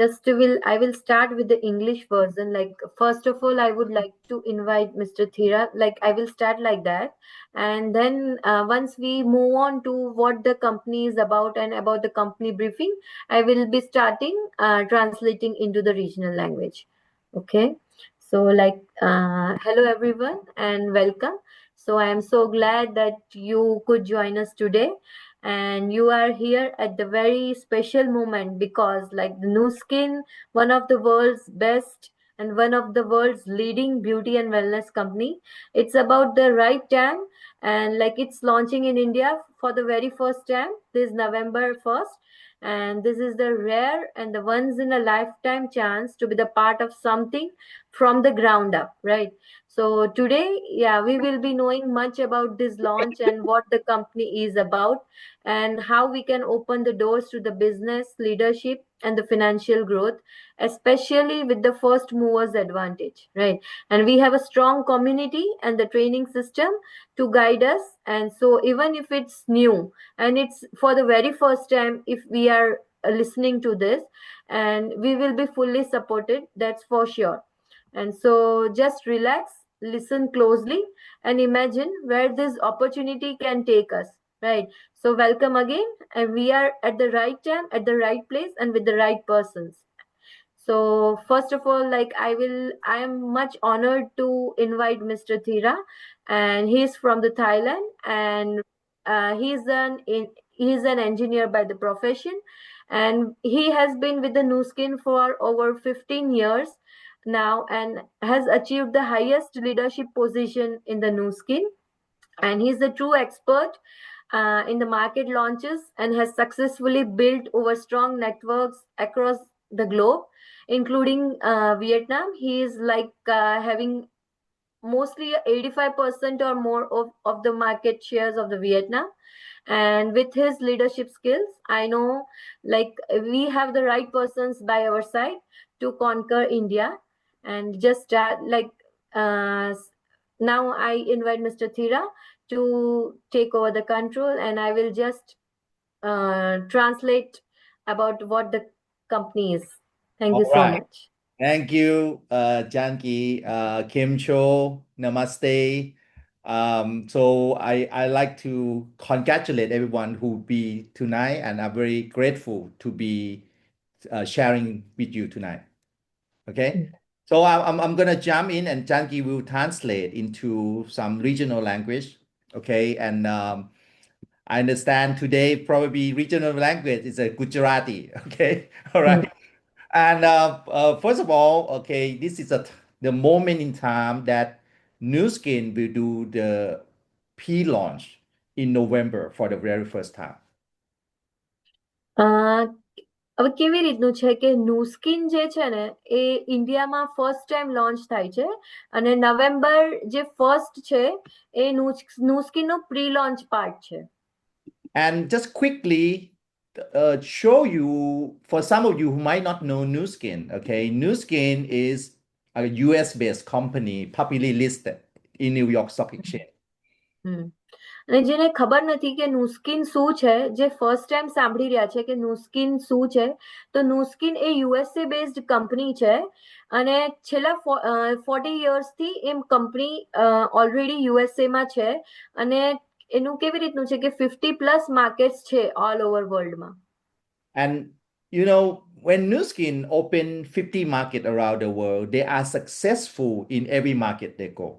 I will start with the English version. Like first of all, I would like to invite Mr. Thira. Like I will start like that, and then once we move on to what the company is about and about the company briefing, I will be starting translating into the regional language. Okay. So hello everyone and welcome. So I am so glad that you could join us today, and you are here at the very special moment because like the Nu Skin, one of the world's best and one of the world's leading beauty and wellness company, it's about the right time, and like it's launching in India for the very first time this November 1st, and this is the rare and the once in a lifetime chance to be the part of something from the ground up, right? So today, yeah, we will be knowing much about this launch and what the company is about and how we can open the doors to the business leadership and the financial growth, especially with the first movers advantage, right? And we have a strong community and the training system to guide us, and so even if it's new and it's for the very first time, if we are listening to this, and we will be fully supported, that's for sure. And so just relax, listen closely, and imagine where this opportunity can take us, right? So welcome again, and we are at the right time, at the right place, and with the right persons. So first of all, I am much honored to invite Mr. Thira, and he's from the Thailand, and he's an engineer by the profession, and he has been with the Nu Skin for over 15 years now, and has achieved the highest leadership position in the Nu Skin, and he's a true expert in the market launches and has successfully built over strong networks across the globe, including Vietnam. He is having mostly 85% or more of the market shares of the Vietnam. And with his leadership skills, I know like we have the right persons by our side to conquer India. And just uh, now I invite Mr. Thira to take over the control, and I will just translate about what the company is. Thank you All so right. much. Thank you, Janki, Kim Cho, Namaste. I like to congratulate everyone who be tonight, and I'm very grateful to be sharing with you tonight. Okay, so I'm gonna jump in, and Janki will translate into some regional language. Okay, and I understand today probably regional language is a Gujarati. Okay, all Mm. right. And first of all, okay, this is the moment in time that Nu Skin will do the pre-launch in November for the very first time. હવે કેવી રીતનું છે કે નુસ્કિન જે છે ને એ ઇન્ડિયામાં first time launch થાય છે, અને નવેમ્બર જે ફર્સ્ટ છે એ નુસ્કિનનો પ્રી લોન્ચ પાર્ટ છે. And just quickly show you, for some of you who might not know Nu Skin, okay, Nu Skin is a US-based company publicly listed in New York Stock Exchange. અને જેને ખબર નથી કે નુસ્કિન શું છે, જે first time સાંભળી રહ્યા છે કે નુસ્કિન શું છે, તો નુસ્કિન એ યુએસએ બેઝડ કંપની છે, અને છેલ્લા 40 યર્સથી એ કંપની ઓલરેડી યુએસએ માં છે, અને એનું કેવી રીતનું છે કે 50+ માર્કેટ્સ છે ઓલ ઓવર વર્લ્ડમાં. And you know, when Nu Skin open 50 market around the world, they are successful in every market they go.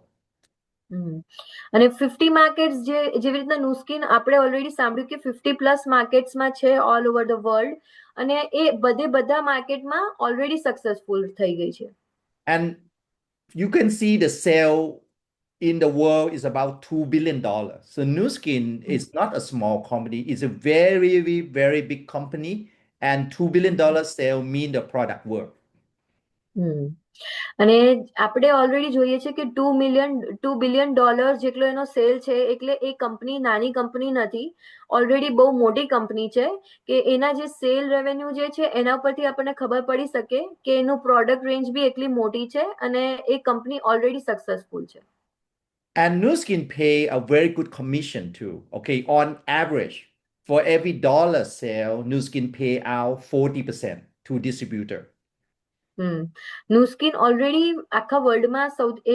અને 50 માર્કેટ્સ જેવી રીતના નુસ્કિન આપણે ઓલરેડી સાંભળ્યું કે 50+ માર્કેટ્સમાં છે ઓલ ઓવર ધ વર્લ્ડ, અને એ બધા માર્કેટમાં ઓલરેડી સક્સેસફુલ થઈ ગઈ છે. And you can see the sale in the world is about $2 billion. So Nu Skin is not a small company. It's a very, very, very big company. And $2 billion sale mean the product work. અને આપણે already જોઈએ છે કે $2 billion જેટલો એનો cell છે, એટલે એ company નાની કંપની નથી, ઓલરેડી બહુ મોટી કંપની છે, કે એના જે સેલ રેવન્યુ જે છે એના ઉપરથી આપણને ખબર પડી શકે કે એનું પ્રોડક્ટ રેન્જ બી એટલી મોટી છે, અને એ કંપની ઓલરેડી સક્સેસફુલ છે. And Nu Skin pay a very good commission too. Okay, on average, for every dollar sale, Nu Skin pay out 40%. to distributor. નુસ્કિન already આખા વર્લ્ડમાં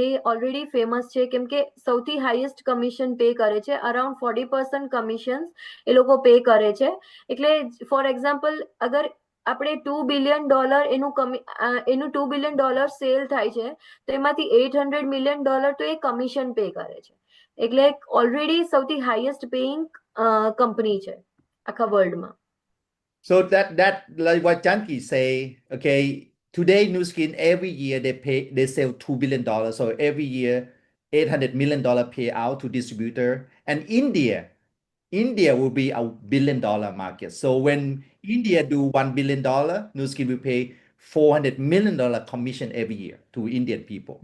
એ ઓલરેડી ફેમસ છે કેમ કે સૌથી હાઈએસ્ટ કમિશન પે કરે છે, around 40% commission એ લોકો પે કરે છે. એટલે ફોર એક્ઝામ્પલ અગર આપણે $2 બિલિયન એનું $2 બિલિયન સેલ થાય છે તો એમાંથી $800 મિલિયન તો એ કમિશન પે કરે છે. એટલે ઓલરેડી સૌથી હાઈએસ્ટ પેઇંગ કંપની છે આખા વર્લ્ડમાં. So that like what Janki say, okay, today Nu Skin every year they sell $2 billion. So every year $800 million pay out to distributor. And India will be a $1 billion market. So when India do $1 billion, Nu Skin will pay $400 million commission every year to Indian people.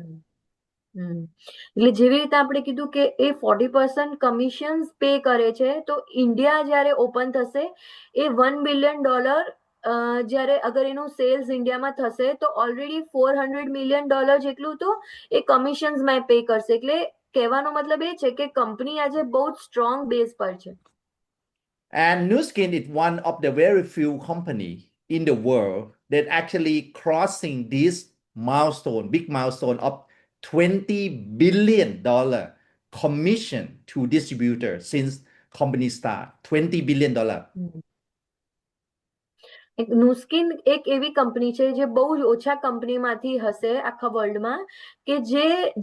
એટલે જેવી રીતે આપણે કીધું કે એ 40% commission pay કરે છે, તો India જ્યારે ઓપન થશે એ $1 બિલિયન જ્યારે અગર એનું સેલ્સ ઇન્ડિયામાં થશે તો ઓલરેડી $400 મિલિયન જેટલું તો એ કમિશન્સમાં પે કરશે. એટલે કહેવાનો મતલબ એ છે કે કંપની આજે બહુ જ સ્ટ્રોંગ બેઝ પર છે. And Nu Skin is one of the very few company in the world that actually crossing this milestone, big milestone of $20 billion commission to distributor since company start. $20 billion. નુસ્કિન એક એવી company છે જે બહુ જ ઓછા કંપનીમાંથી હશે આખા વર્લ્ડમાં કે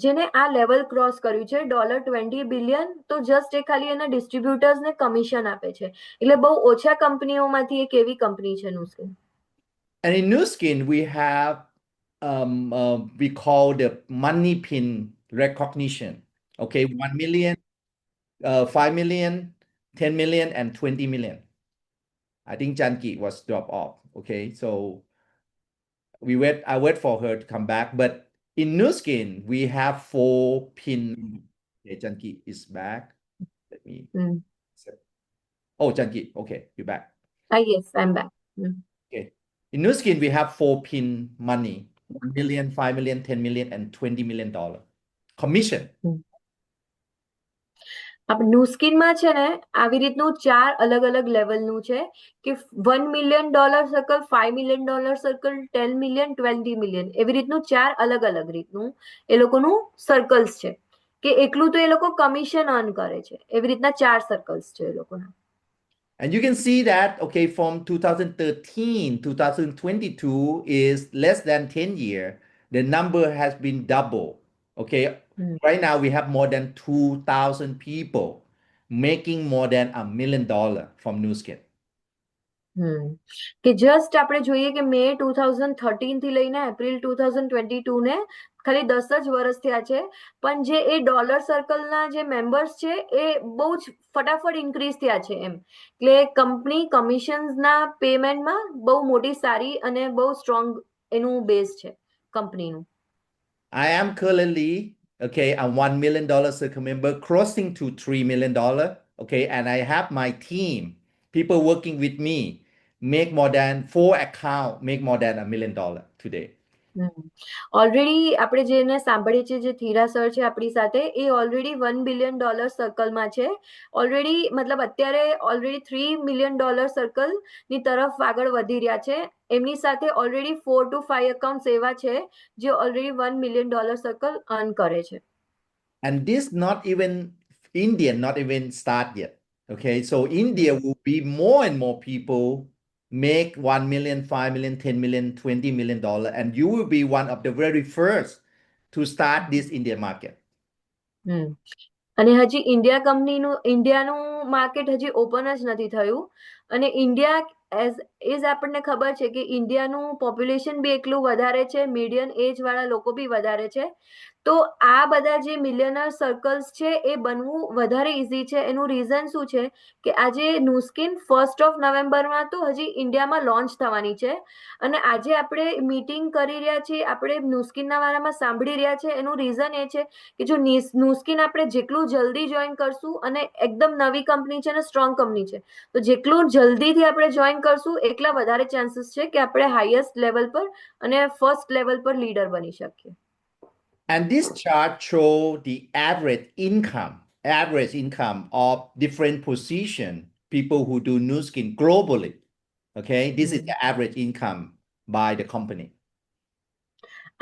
જેને આ લેવલ ક્રોસ કર્યું છે $20 બિલિયન. તો જસ્ટ એ ખાલી એના ડિસ્ટ્રીબ્યુટર્સને કમિશન આપે છે. એટલે બહુ ઓછા કંપનીઓમાંથી એક એવી કંપની છે નુસ્કિન. And in Nu Skin we have we call the money pin recognition. Okay, 1 million, 5 million, 10 million, and 20 million. I think Janki was dropped off. Okay, so I wait for her to come back. But in Nu Skin, we have 4 pin. Okay, Janki is back. Let me. Oh, Janki. Okay, you're back. Yes, I'm back. Okay. In Nu Skin, we have 4 pin money: 1 million, 5 million, 10 million, and $20 million commission. નુસ્કિનમાં છે ને આવી રીતનું 4 અલગ અલગ લેવલનું છે કે $1 million circle, $5 million circle, $10 million, $20 million, એવી રીતનું 4 અલગ અલગ રીતનું એ લોકોનું સર્કલ્સ છે કે એટલું તો એ લોકો કમિશન અર્ન કરે છે. એવી રીતના 4 સર્કલ્સ છે એ લોકોના. And you can see that, okay, from 2013, 2022 is less than 10 years. The number has been double. Okay, right now we have more than 2,000 people making more than $1 million from Nu Skin. કે just આપણે જોઈએ કે મે 2013 થી લઈને April 2022 ને ખાલી 10 જ વર્ષ થયા છે, પણ જે એ ડોલર સર્કલના જે મેમ્બર્સ છે એ બહુ જ ફટાફટ ઇન્ક્રીઝ થયા છે એમ. એટલે કંપની કમિશન્સના પેમેન્ટમાં બહુ મોટી સારી અને બહુ સ્ટ્રોંગ એનું બેઝ છે કંપનીનું. I am currently, okay, a $1 million circle member crossing to $3 million. Okay, and I have my team, people working with me, make more than 4 accounts, make more than $1 million today. Already આપણે જેને સાંભળીએ છીએ જે થીરા sir છે આપણી સાથે, એ already $1 billion સર્કલમાં છે. ઓલરેડી મતલબ અત્યારે ઓલરેડી $3 મિલિયન સર્કલની તરફ આગળ વધી રહ્યા છે. એમની સાથે ઓલરેડી 4 to 5 એકાઉન્ટ્સ એવા છે જે ઓલરેડી $1 મિલિયન સર્કલ અર્ન કરે છે. And this not even Indian, not even start yet. Okay, so India will be more and more people make 1 million, 5 million, 10 million, $20 million, and you will be one of the very first to start this Indian market. અને હજી ઇન્ડિયાનું market હજી open જ નથી થયું. અને India as આપણને ખબર છે કે ઇન્ડિયાનું પોપ્યુલેશન બી એટલું વધારે છે, મીડિયમ એજ વાળા લોકો બી વધારે છે. તો આ બધા જે મિલિયનર સર્કલ્સ છે એ બનવું વધારે ઇઝી છે. એનું રીઝન શું છે કે આજે નુસ્કિન 1 નવેમ્બરમાં તો હજી ઇન્ડિયામાં લોન્ચ થવાની છે. અને આજે આપણે મીટિંગ કરી રહ્યા છીએ, આપણે નુસ્કિનના બારામાં સાંભળી રહ્યા છે. એનું રીઝન એ છે કે જો નુસ્કિન આપણે જેટલું જલ્દી જોઈન કરશું, અને એકદમ નવી કંપની છે અને સ્ટ્રોંગ કંપની છે, તો જેટલું જલ્દીથી આપણે જોઈન કરશું એટલા વધારે ચાન્સીસ છે કે આપણે હાઈએસ્ટ લેવલ પર અને ફર્સ્ટ લેવલ પર લીડર બની શકીએ. And this chart show the average income of different position people who do Nu Skin globally. Okay, this is the average income by the company.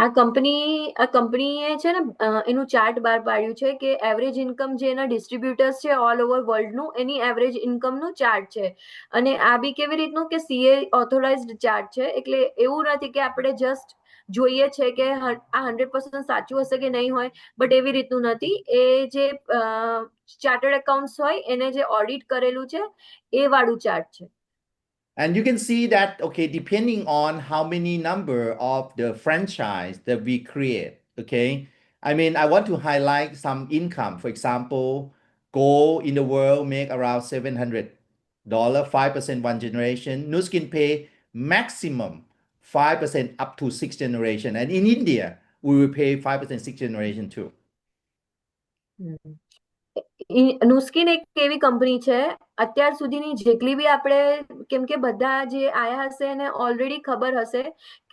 આ કંપનીએ છે ને એનું ચાર્ટ બહાર પાડ્યું છે કે એવરેજ ઇન્કમ જે એના ડિસ્ટ્રીબ્યુટર્સ છે ઓલ ઓવર વર્લ્ડનું એની એવરેજ ઇન્કમનું ચાર્ટ છે. અને આ બી કેવી રીતનું કે સીએ ઓથોરાઇઝ્ડ ચાર્ટ છે, એટલે એવું નથી કે આપણે જસ્ટ જોઈએ છે કે આ 100% સાચું હશે કે નહીં હોય, બટ એવી રીતનું નથી. એ જે ચાર્ટર્ડ એકાઉન્ટ્સ હોય એને જે ઓડિટ કરેલું છે એ વાળું ચાર્ટ છે. And you can see that, okay, depending on how many number of the franchise that we create, okay? I mean, I want to highlight some income. For example, gold in the world make around $700, 5% one generation. Nu Skin pay maximum 5% up to six generation. And in India, we will pay 5% six generation too. નુસ્કિન એક એવી company છે અત્યાર સુધીની જેટલી બી આપણે, કેમ કે બધા જે આયા હશે એને ઓલરેડી ખબર હશે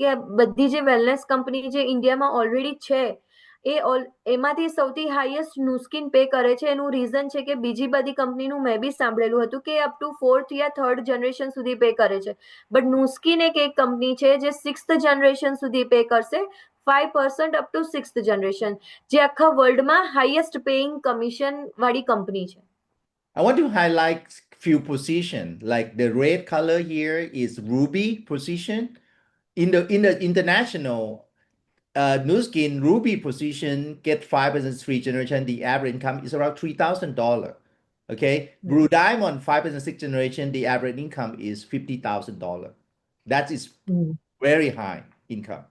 કે બધી જે વેલનેસ કંપની જે ઇન્ડિયામાં ઓલરેડી છે એમાંથી સૌથી હાઈએસ્ટ નુસ્કિન પે કરે છે. એનું રીઝન છે કે બીજી બધી કંપનીનું મેં બી સાંભળેલું હતું કે up to 4th yeah 3rd generation સુધી પે કરે છે, બટ નુસ્કિન એક કંપની છે જે 6th જનરેશન સુધી પે કરશે, 5% અપ ટુ 6th જનરેશન, જે આખા વર્લ્ડમાં હાઈએસ્ટ પેઇંગ કમિશન વાળી કંપની છે. I want to highlight few position, like the red color here is Ruby position. In the international Nu Skin Ruby position get 5% three generation, the average income is around $3,000. Okay. Blue Diamond 5% sixth generation, the average income is $50,000. That is very high income.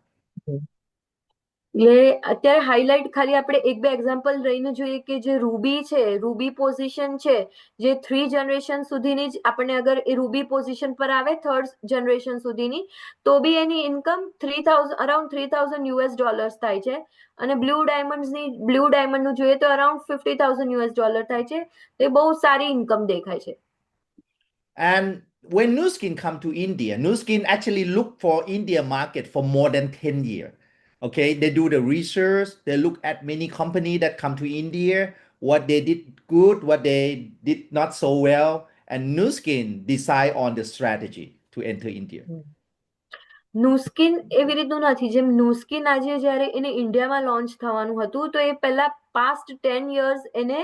એટલે અત્યારે highlight ખાલી આપણે એક બે example લઈને જોઈએ કે જે રૂબી છે, રૂબી પોઝિશન છે, જે 3 જનરેશન સુધીની જ આપણને અગર એ રૂબી પોઝિશન પર આવે 3rd જનરેશન સુધીની, તો બી એની ઇન્કમ અરાઉન્ડ $3,000 થાય છે. અને બ્લુ ડાયમંડનું જોઈએ તો અરાઉન્ડ $50,000 થાય છે. તે બહુ સારી ઇન્કમ દેખાય છે. And when Nu Skin come to India, Nu Skin actually look for India market for more than 10 years. Okay, they do the research, they look at many companies that come to India, what they did good, what they did not so well, and Nu Skin decide on the strategy to enter India. નુસ્કિન એવી રીતનું નથી. જેમ નુસ્કિન આજે જ્યારે એને ઇન્ડિયામાં launch થવાનું હતું તો એ પહેલા પાસ્ટ 10 યર્સ એને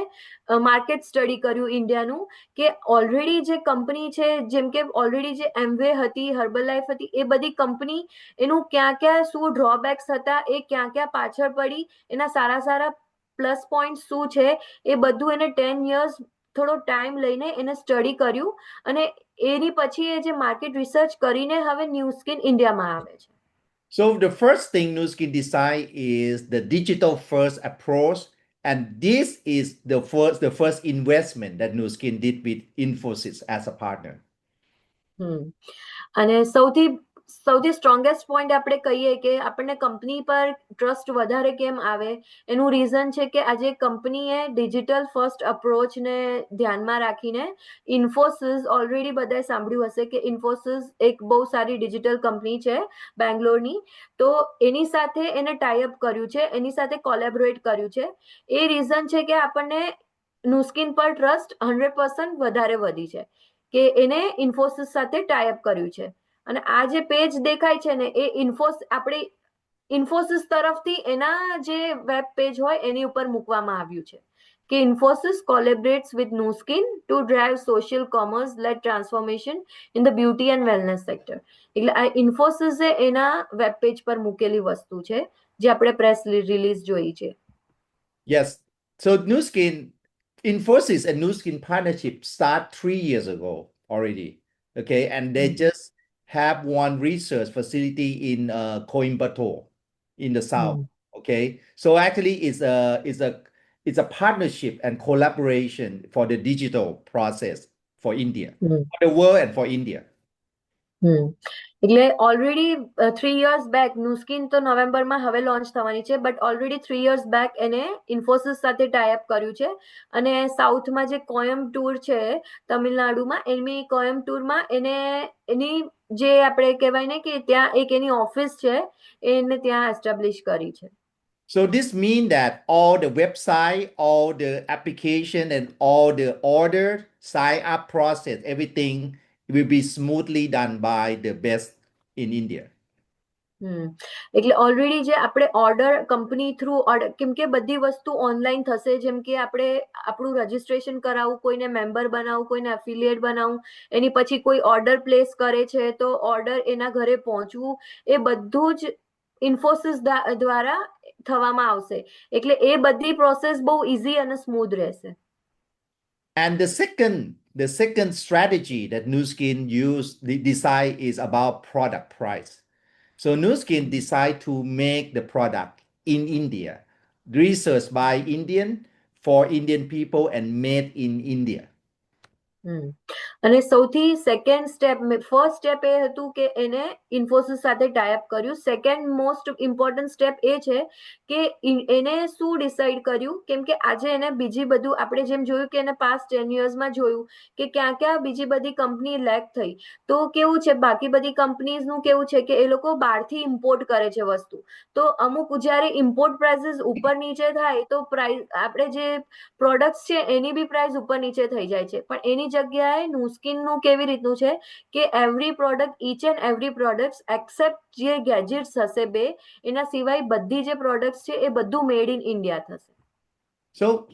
માર્કેટ સ્ટડી કર્યું ઇન્ડિયાનું, કે ઓલરેડી જે કંપની છે, જેમ કે ઓલરેડી જે એમવે હતી, હર્બલ લાઈફ હતી, એ બધી કંપની એનું ક્યાં ક્યાં શું ડ્રોબેક્સ હતા, એ ક્યાં ક્યાં પાછળ પડી, એના સારા પ્લસ પોઈન્ટ શું છે, એ બધું એને 10 યર્સ થોડો ટાઈમ લઈને એને સ્ટડી કર્યું, અને એની પછી એ જે માર્કેટ રિસર્ચ કરીને હવે Nu Skin ઇન્ડિયામાં આવે છે. So the first thing Nu Skin decide is the digital first approach, and this is the first investment that Nu Skin did with Infosys as a partner. અને સૌથી strongest point આપણે કહીએ કે આપણને company પર ટ્રસ્ટ વધારે કેમ આવે, એનું રીઝન છે કે આજે કંપનીએ ડિજિટલ ફર્સ્ટ અપ્રોચને ધ્યાનમાં રાખીને, ઇન્ફોસિસ ઓલરેડી બધાએ સાંભળ્યું હશે કે ઇન્ફોસિસ એક બહુ સારી ડિજિટલ કંપની છે બેંગ્લોરની, તો એની સાથે એને ટાઈઅપ કર્યું છે, એની સાથે કોલેબોરેટ કર્યું છે. એ રીઝન છે કે આપણને નુસ્કિન પર ટ્રસ્ટ 100% વધારે વધી છે કે એને ઇન્ફોસિસ સાથે ટાઈઅપ કર્યું છે. અને આ જે પેજ દેખાય છે ને એ આપણે ઇન્ફોસિસ તરફથી એના જે વેબ પેજ હોય એની ઉપર મૂકવામાં આવ્યું છે કે Infosys collaborates with Nu Skin to drive social commerce led transformation in the beauty and wellness sector. એટલે આ ઇન્ફોસિસ એના વેબ પેજ પર મૂકેલી વસ્તુ છે જે આપણે પ્રેસ રિલીઝ જોઈ છે. Yes. So Nu Skin, Infosys and Nu Skin partnership start 3 years ago already. Okay, and they just have one research facility in Coimbatore in the south. Okay, so actually it's a partnership and collaboration for the digital process for India, for the world and for India. એટલે already 3 years back નુસ્કિન તો નવેમ્બરમાં હવે launch થવાની છે, but already 3 years back એને ઇન્ફોસિસ સાથે tie-up કર્યું છે. અને સાઉથમાં જે કોયમ્બટુર છે તમિલનાડુમાં, એની કોયમ્બટુરમાં એની જે આપણે કહેવાય ને કે ત્યાં એક એની ઓફિસ છે, એને ત્યાં એસ્ટાબ્લિશ કરી છે. So this means that all the website, all the application, and all the order sign up process, everything will be smoothly done by the best in India. એટલે ઓલરેડી જે આપણે ઓર્ડર કંપની થ્રુ ઓર્ડર, કેમ કે બધી વસ્તુ online થશે, જેમ કે આપણે આપણું રજીસ્ટ્રેશન કરાવવું, કોઈને મેમ્બર બનાવવું, કોઈને એફિલિએટ બનાવવું, એની પછી કોઈ ઓર્ડર પ્લેસ કરે છે તો ઓર્ડર એના ઘરે પહોંચવું, એ બધું જ ઇન્ફોસિસ દ્વારા થવામાં આવશે. એટલે એ બધી પ્રોસેસ બહુ ઇઝી અને સ્મૂધ રહેશે. And the second strategy that Nu Skin decide is about product price. So Nu Skin decide to make the product in India, researched by Indian for Indian people and made in India. અને સૌથી second step, first step એ હતું કે એને ઇન્ફોસિસ સાથે tie-up કર્યું. Second most important step એ છે કે એને શું ડિસાઈડ કર્યું, કેમ કે આજે એને બીજી બધું આપણે જેમ જોયું કે એને પાસ્ટ 10 yearsમાં જોયું કે ક્યાં ક્યાં બીજી બધી કંપની લેક થઈ. તો કેવું છે, બાકી બધી કંપનીઝનું કેવું છે કે એ લોકો બહારથી ઇમ્પોર્ટ કરે છે વસ્તુ. તો અમુક જ્યારે ઇમ્પોર્ટ પ્રાઇસીસ ઉપર નીચે થાય તો પ્રાઇસ, આપણે જે પ્રોડક્ટ્સ છે એની બી પ્રાઇસ ઉપર નીચે થઈ જાય છે. પણ એની જગ્યાએ Nu Skinનું કેવી રીતનું છે કે every product, each and every product accept જે ગેજેટ્સ હશે બે, એના સિવાય બધી જે પ્રોડક્ટ્સ છે એ બધું મેડ ઇન ઇન્ડિયા થશે.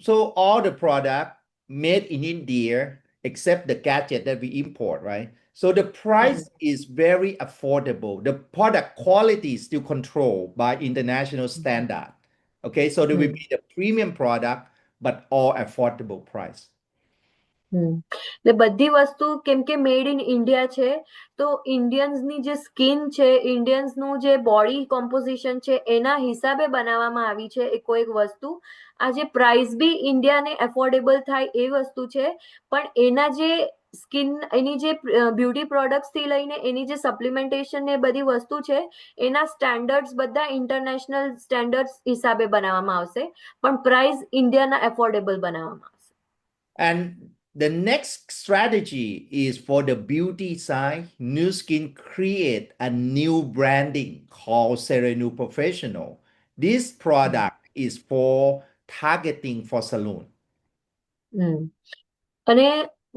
So all the product made in India except the gadget that we import, right? So the price is very affordable. The product quality is still controlled by international standard. Okay, so there will be the premium product, but all affordable price. એટલે બધી વસ્તુ કેમ કે made in India છે, તો ઇન્ડિયન્સની જે skin છે, ઇન્ડિયન્સનું જે બોડી કોમ્પોઝિશન છે, એના હિસાબે બનાવવામાં આવી છે એ કોઈ વસ્તુ. આજે પ્રાઇસ બી ઇન્ડિયાને એફોર્ડેબલ થાય એ વસ્તુ છે, પણ એના જે સ્કિન, એની જે બ્યુટી પ્રોડક્ટ્સ થી લઈને એની જે સપ્લિમેન્ટેશન ને બધી વસ્તુ છે, એના સ્ટેન્ડર્ડ્સ બધા ઇન્ટરનેશનલ સ્ટેન્ડર્ડ્સ હિસાબે બનાવવામાં આવશે, પણ પ્રાઇસ ઇન્ડિયાના એફોર્ડેબલ બનાવવામાં આવશે. And the next strategy is for the beauty side. Nu Skin create a new branding called Serenu Professional. This product is for targeting for salon. અને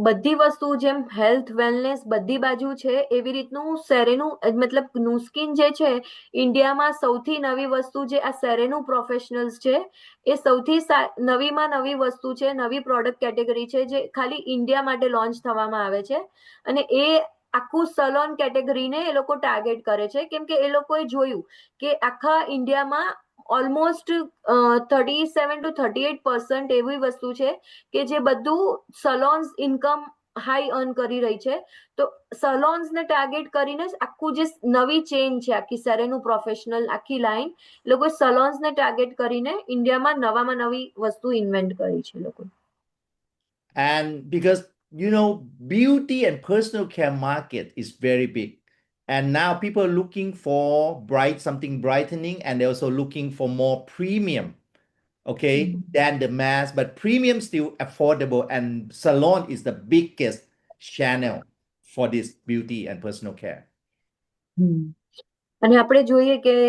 બધી વસ્તુ જેમ હેલ્થ વેલનેસ બધી બાજુ છે, એવી રીતનું સેરેનું, મતલબ Nu Skin જે છે ઇન્ડિયામાં સૌથી નવી વસ્તુ જે આ સેરેનું પ્રોફેશનલ્સ છે, એ સૌથી નવીમાં નવી વસ્તુ છે, નવી પ્રોડક્ટ કેટેગરી છે જે ખાલી ઇન્ડિયા માટે લોન્ચ થવામાં આવે છે. અને એ આખું સલોન કેટેગરીને એ લોકો ટાર્ગેટ કરે છે, કેમ કે એ લોકોએ જોયું કે આખા ઇન્ડિયામાં ઓલમોસ્ટ 37% to 38% એવી વસ્તુ છે કે જે બધું સલોન્સ ઇન્કમ હાઈ અર્ન કરી રહી છે. તો સલોન્સને ટાર્ગેટ કરીને જ આખું જે નવી ચેઇન છે, આખી સેરેનું પ્રોફેશનલ આખી લાઈન, લોકો સલોન્સને ટાર્ગેટ કરીને ઇન્ડિયામાં નવામાં નવી વસ્તુ ઇન્વેન્ટ કરી છે લોકો. And because beauty and personal care market is very big. And now people are looking for something brightening, and they're also looking for more premium, okay, than the mass, but premium still affordable, and salon is the biggest channel for this beauty and personal care. અને આપણે જોઈએ કે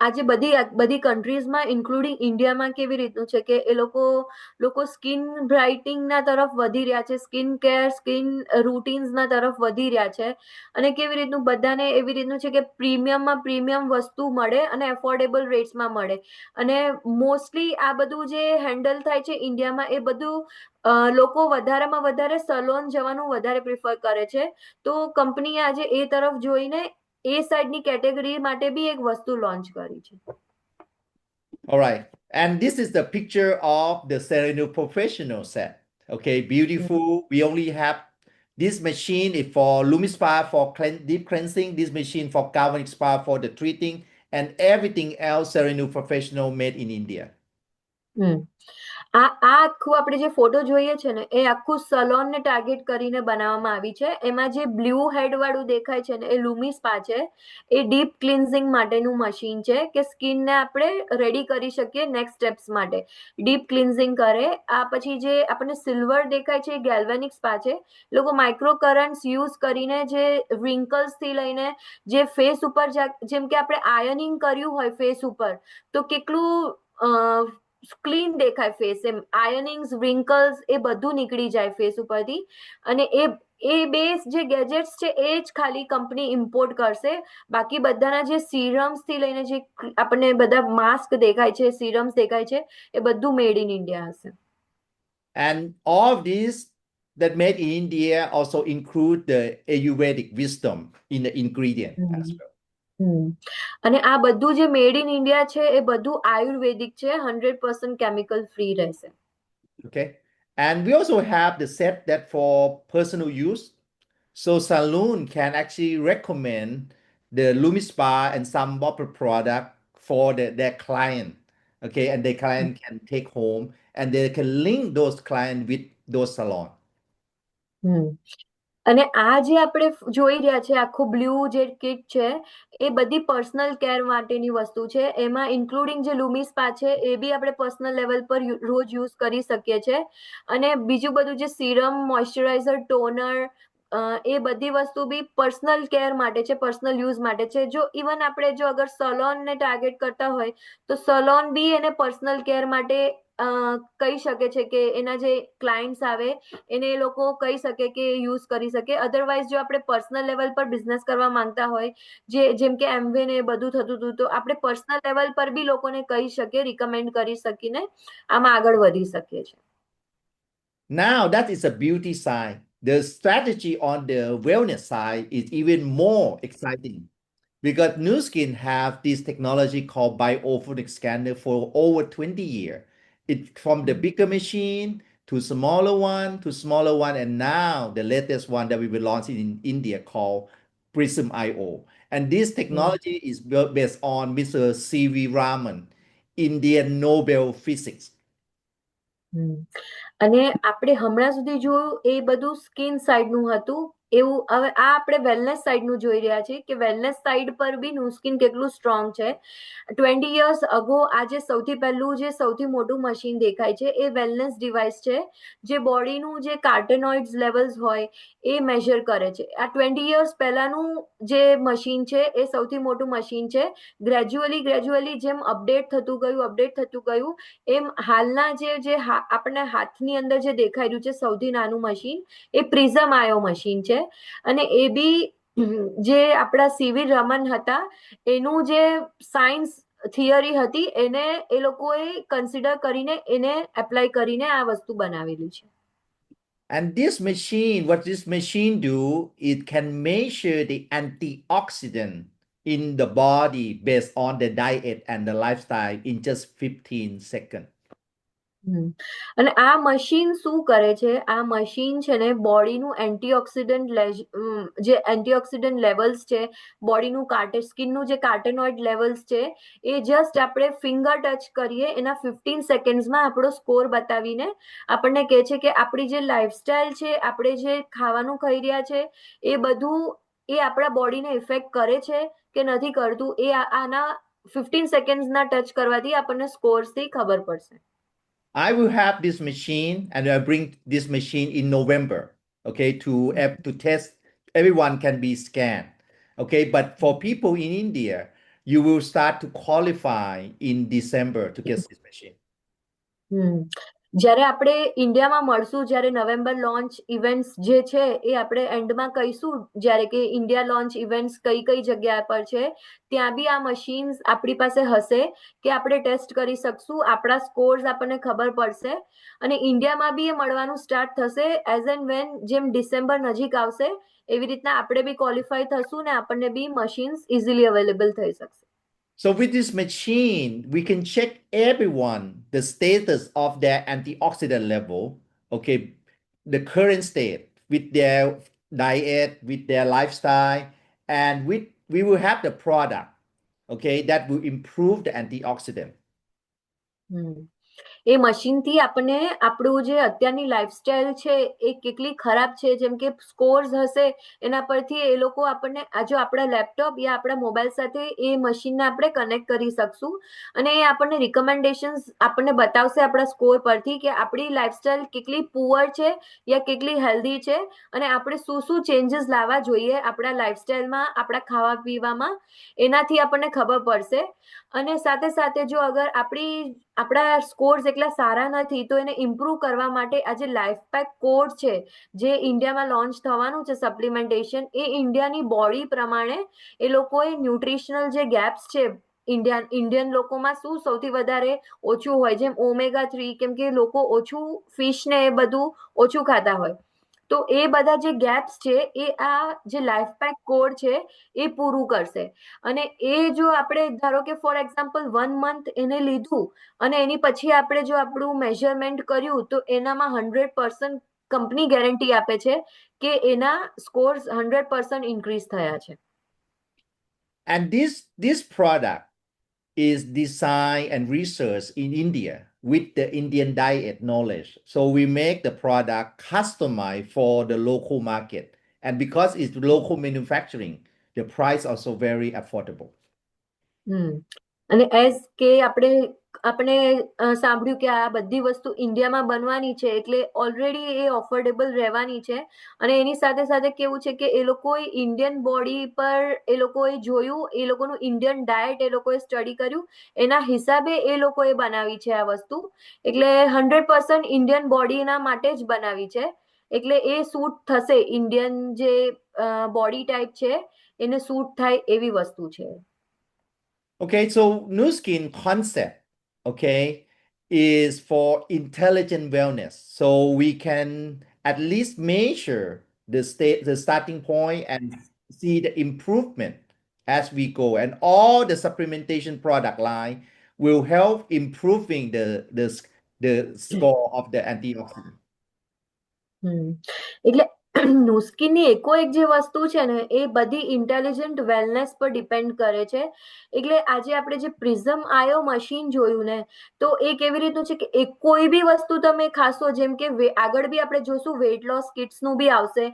આજે બધી કન્ટ્રીઝમાં including ઇન્ડિયામાં કેવી રીતનું છે કે એ લોકો સ્કિન બ્રાઇટિંગના તરફ વધી રહ્યા છે, સ્કિન કેર, સ્કિન રૂટીન્સના તરફ વધી રહ્યા છે. અને કેવી રીતનું બધાને એવી રીતનું છે કે પ્રીમિયમમાં પ્રીમિયમ વસ્તુ મળે અને એફોર્ડેબલ રેટ્સમાં મળે. અને મોસ્ટલી આ બધું જે હેન્ડલ થાય છે ઇન્ડિયામાં, એ બધું લોકો વધારેમાં વધારે સલોન જવાનું વધારે પ્રિફર કરે છે. તો કંપનીએ આજે એ તરફ જોઈને એ સાઈડની કેટેગરી માટે બી એક વસ્તુ લોન્ચ કરી છે. All right. And this is the picture of the Sereno Professional set. Okay, beautiful. We only have this machine is for LumiSpa for deep cleansing, this machine for Galvanic Spa for the treating, and everything else Sereno Professional made in India. આ આખું આપણે જે photo જોઈએ છે ને, એ આખું સલોનને target કરીને બનાવવામાં આવી છે. એમાં જે બ્લુ હેડ વાળું દેખાય છે ને, એ LumiSpa છે. એ ડીપ ક્લિન્ઝિંગ માટેનું મશીન છે કે સ્કિનને આપણે રેડી કરી શકીએ નેક્સ્ટ સ્ટેપ્સ માટે. ડીપ ક્લિન્ઝિંગ કરે. આ પછી જે આપણને સિલ્વર દેખાય છે, એ ગેલ્વેનિક સ્પા છે. લોકો માઇક્રો કરન્ટ્સ યુઝ કરીને જે રિંકલ્સ થી લઈને જે ફેસ ઉપર, જેમ કે આપણે આયનિંગ કર્યું હોય ફેસ ઉપર, તો કેટલું ક્લીન દેખાય ફેસ, એમ આયનિંગ્સ, રિંકલ્સ એ બધું નીકળી જાય ફેસ ઉપરથી. અને એ એ બે જે ગેજેટ્સ છે એ જ ખાલી કંપની ઇમ્પોર્ટ કરશે. બાકી બધાના જે સિરમ્સ થી લઈને જે આપણને બધા માસ્ક દેખાય છે, સિરમ્સ દેખાય છે, એ બધું મેડ ઇન ઇન્ડિયા હશે. And all of these that made in India also include the Ayurvedic wisdom in the ingredient as well. અને આ બધું જે મેડ ઇન ઇન્ડિયા છે એ બધું આયુર્વેદિક છે, 100% કેમિકલ ફ્રી રહેશે. Okay. And we also have the set that for personal use. So Saloon can actually recommend the LumiSpa and some other product for their client. Okay. And the client can take home and they can link those clients with those salon. અને આ જે આપણે જોઈ રહ્યા છે આખું blue જે kit છે એ બધી પર્સનલ કેર માટેની વસ્તુ છે. એમાં ઇન્ક્લુડિંગ જે લુમિસ્પા છે એ બી આપણે પર્સનલ લેવલ પર રોજ યુઝ કરી શકીએ છીએ. અને બીજું બધું જે સિરમ, મોઇશ્ચરાઇઝર, ટોનર, એ બધી વસ્તુ બી પર્સનલ કેર માટે છે, પર્સનલ યુઝ માટે છે. જો ઇવન આપણે જો અગર સલોનને ટાર્ગેટ કરતા હોય તો સલોન બી એને પર્સનલ કેર માટે કહી શકે છે કે એના જે ક્લાયન્ટ્સ આવે એને એ લોકો કહી શકે કે યુઝ કરી શકે. અધરવાઇઝ જો આપણે પર્સનલ લેવલ પર બિઝનેસ કરવા માંગતા હોય, જેમ કે એમવે ને એ બધું થતું હતું, તો આપણે પર્સનલ લેવલ પર બી લોકોને કહી શકીએ, રિકમેન્ડ કરી શકીને આમાં આગળ વધી શકીએ છીએ. Now that is a beauty side. The strategy on the wellness side is even more exciting because Nu Skin have this technology called biophonic scanner for over 20 years. It from the bigger machine to smaller one, and now the latest one that we will launch in India called Prism IO. And this technology is based on Mr. C.V. Raman, Indian Nobel Physics. અને આપણે હમણાં સુધી જોયું એ બધું skin સાઈડનું હતું. એવું હવે આ આપણે વેલનેસ સાઈડનું જોઈ રહ્યા છીએ કે વેલનેસ સાઈડ પર બી નું સ્કિન કેટલું સ્ટ્રોંગ છે. 20 years અગો આજે સૌથી પહેલું જે સૌથી મોટું મશીન દેખાય છે એ વેલનેસ ડિવાઇસ છે, જે બોડીનું જે કાર્ટેનોઇડ્સ લેવલ્સ હોય એ મેજર કરે છે. આ 20 years પહેલાનું જે મશીન છે એ સૌથી મોટું મશીન છે. ગ્રેજ્યુઅલી જેમ અપડેટ થતું ગયું એમ હાલના જે આપણને હાથની અંદર જે દેખાઈ રહ્યું છે સૌથી નાનું મશીન એ પ્રિઝમ આયો મશીન છે. અને એ બી જે આપણા સીવી રમન હતા એનું જે સાયન્સ થિયરી હતી એને એ લોકોએ કન્સિડર કરીને એને એપ્લાય કરીને આ વસ્તુ બનાવેલી છે. And this machine, what this machine do, it can measure the antioxidant in the body based on the diet and the lifestyle in just 15 seconds. અને આ મશીન શું કરે છે? આ મશીન છે ને બોડીનું એન્ટીઓક્સિડન્ટ લેવલ્સ છે, બોડીનું સ્કિનનું જે કાર્ટેનોઇડ લેવલ્સ છે એ જસ્ટ આપણે ફિંગર ટચ કરીએ એના 15 સેકન્ડ્સમાં આપણો સ્કોર બતાવીને આપણને કહે છે કે આપણી જે લાઈફસ્ટાઈલ છે, આપણે જે ખાવાનું ખાઈ રહ્યા છે એ બધું એ આપણા બોડીને ઇફેક્ટ કરે છે કે નથી કરતું, એ આના 15 સેકન્ડ્સના ટચ કરવાથી આપણને સ્કોર્સથી ખબર પડશે. I will have this machine and I bring this machine in November, okay, to test. Everyone can be scanned, okay, but for people in India, you will start to qualify in December to get this machine. જ્યારે આપણે ઇન્ડિયામાં મળશું, જ્યારે November launch events જે છે એ આપણે એન્ડમાં કહીશું, જ્યારે કે ઇન્ડિયા લોન્ચ ઇવેન્ટ્સ કઈ કઈ જગ્યા પર છે ત્યાં બી આ મશીન્સ આપણી પાસે હશે કે આપણે ટેસ્ટ કરી શકશું, આપણા સ્કોર્સ આપણને ખબર પડશે. અને ઇન્ડિયામાં બી એ મળવાનું સ્ટાર્ટ થશે એઝ એન્ડ વેન જેમ ડિસેમ્બર નજીક આવશે એવી રીતના આપણે બી ક્વોલિફાય થશું ને આપણને બી મશીન્સ ઇઝીલી અવેલેબલ થઈ શકશે. So with this machine, we can check everyone, the status of their antioxidant level, okay, the current state with their diet, with their lifestyle, and we will have the product, okay, that will improve the antioxidant. એ મશીનથી આપણને આપણું જે અત્યારની lifestyle છે એ કેટલી ખરાબ છે, જેમ કે સ્કોર્સ હશે એના પરથી એ લોકો આપણને જો આપણા લેપટોપ યા આપણા મોબાઈલ સાથે એ મશીનને આપણે કનેક્ટ કરી શકશું અને એ આપણને રિકમેન્ડેશન્સ આપણને બતાવશે આપણા સ્કોર પરથી કે આપણી લાઈફસ્ટાઈલ કેટલી પુઅર છે યા કેટલી હેલ્ધી છે અને આપણે શું ચેન્જીસ લાવવા જોઈએ આપણા લાઈફસ્ટાઈલમાં, આપણા ખાવા પીવામાં, એનાથી આપણને ખબર પડશે. અને સાથે સાથે જો અગર આપણા સ્કોર્સ એટલા સારા નથી, તો એને ઇમ્પ્રૂવ કરવા માટે આ જે લાઈફ પેક કોડ છે જે ઇન્ડિયામાં લોન્ચ થવાનું છે સપ્લિમેન્ટેશન, એ ઇન્ડિયાની બોડી પ્રમાણે એ લોકોએ ન્યુટ્રિશનલ જે ગેપ્સ છે, ઇન્ડિયન લોકોમાં શું સૌથી વધારે ઓછું હોય, જેમ ઓમેગા 3, કેમ કે લોકો ઓછું ફિશ ને એ બધું ઓછું ખાતા હોય, તો એ બધા જે ગેપ્સ છે એ આ જે લાઈફ પેક કોડ છે એ પૂરું કરશે. અને એ જો આપણે ધારો કે ફોર એક્ઝામ્પલ 1 મંથ એને લીધું અને એની પછી આપણે જો આપણું મેઝરમેન્ટ કર્યું, તો એનામાં 100% કંપની ગેરંટી આપે છે કે એના સ્કોર્સ 100% ઇન્ક્રીઝ થયા છે. And this product is designed and researched in India with the Indian diet knowledge. So we make the product customized for the local market. And because it's local manufacturing, the price also very affordable. અને as કે આપણે સાંભળ્યું કે આ બધી વસ્તુ ઇન્ડિયામાં બનવાની છે, એટલે ઓલરેડી એ અફોર્ડેબલ રહેવાની છે. અને એની સાથે સાથે કેવું છે કે એ લોકોએ ઇન્ડિયન બોડી પર એ લોકોએ જોયું, એ લોકોનું ઇન્ડિયન ડાયટ એ લોકોએ સ્ટડી કર્યું, એના હિસાબે એ લોકોએ બનાવી છે આ વસ્તુ. એટલે 100% ઇન્ડિયન બોડીના માટે જ બનાવી છે, એટલે એ સૂટ થશે, ઇન્ડિયન જે બોડી ટાઈપ છે એને સૂટ થાય એવી વસ્તુ છે. Okay, so Nu Skin concept, okay, is for intelligent wellness. So we can at least measure the starting point and see the improvement as we go. And all the supplementation product line will help improving the score of the antioxidant. એટલે નુસ્કીનની એકો એક જે વસ્તુ છે ને એ બધી intelligent wellness પર depend કરે છે. એટલે આજે આપણે જે પ્રિઝમ આયો મશીન જોયું ને, તો એ કેવી રીતનું છે કે કોઈ બી વસ્તુ તમે ખાશો, જેમ કે આગળ બી આપણે જોશું વેઇટ લોસ કિટ્સનું બી આવશે,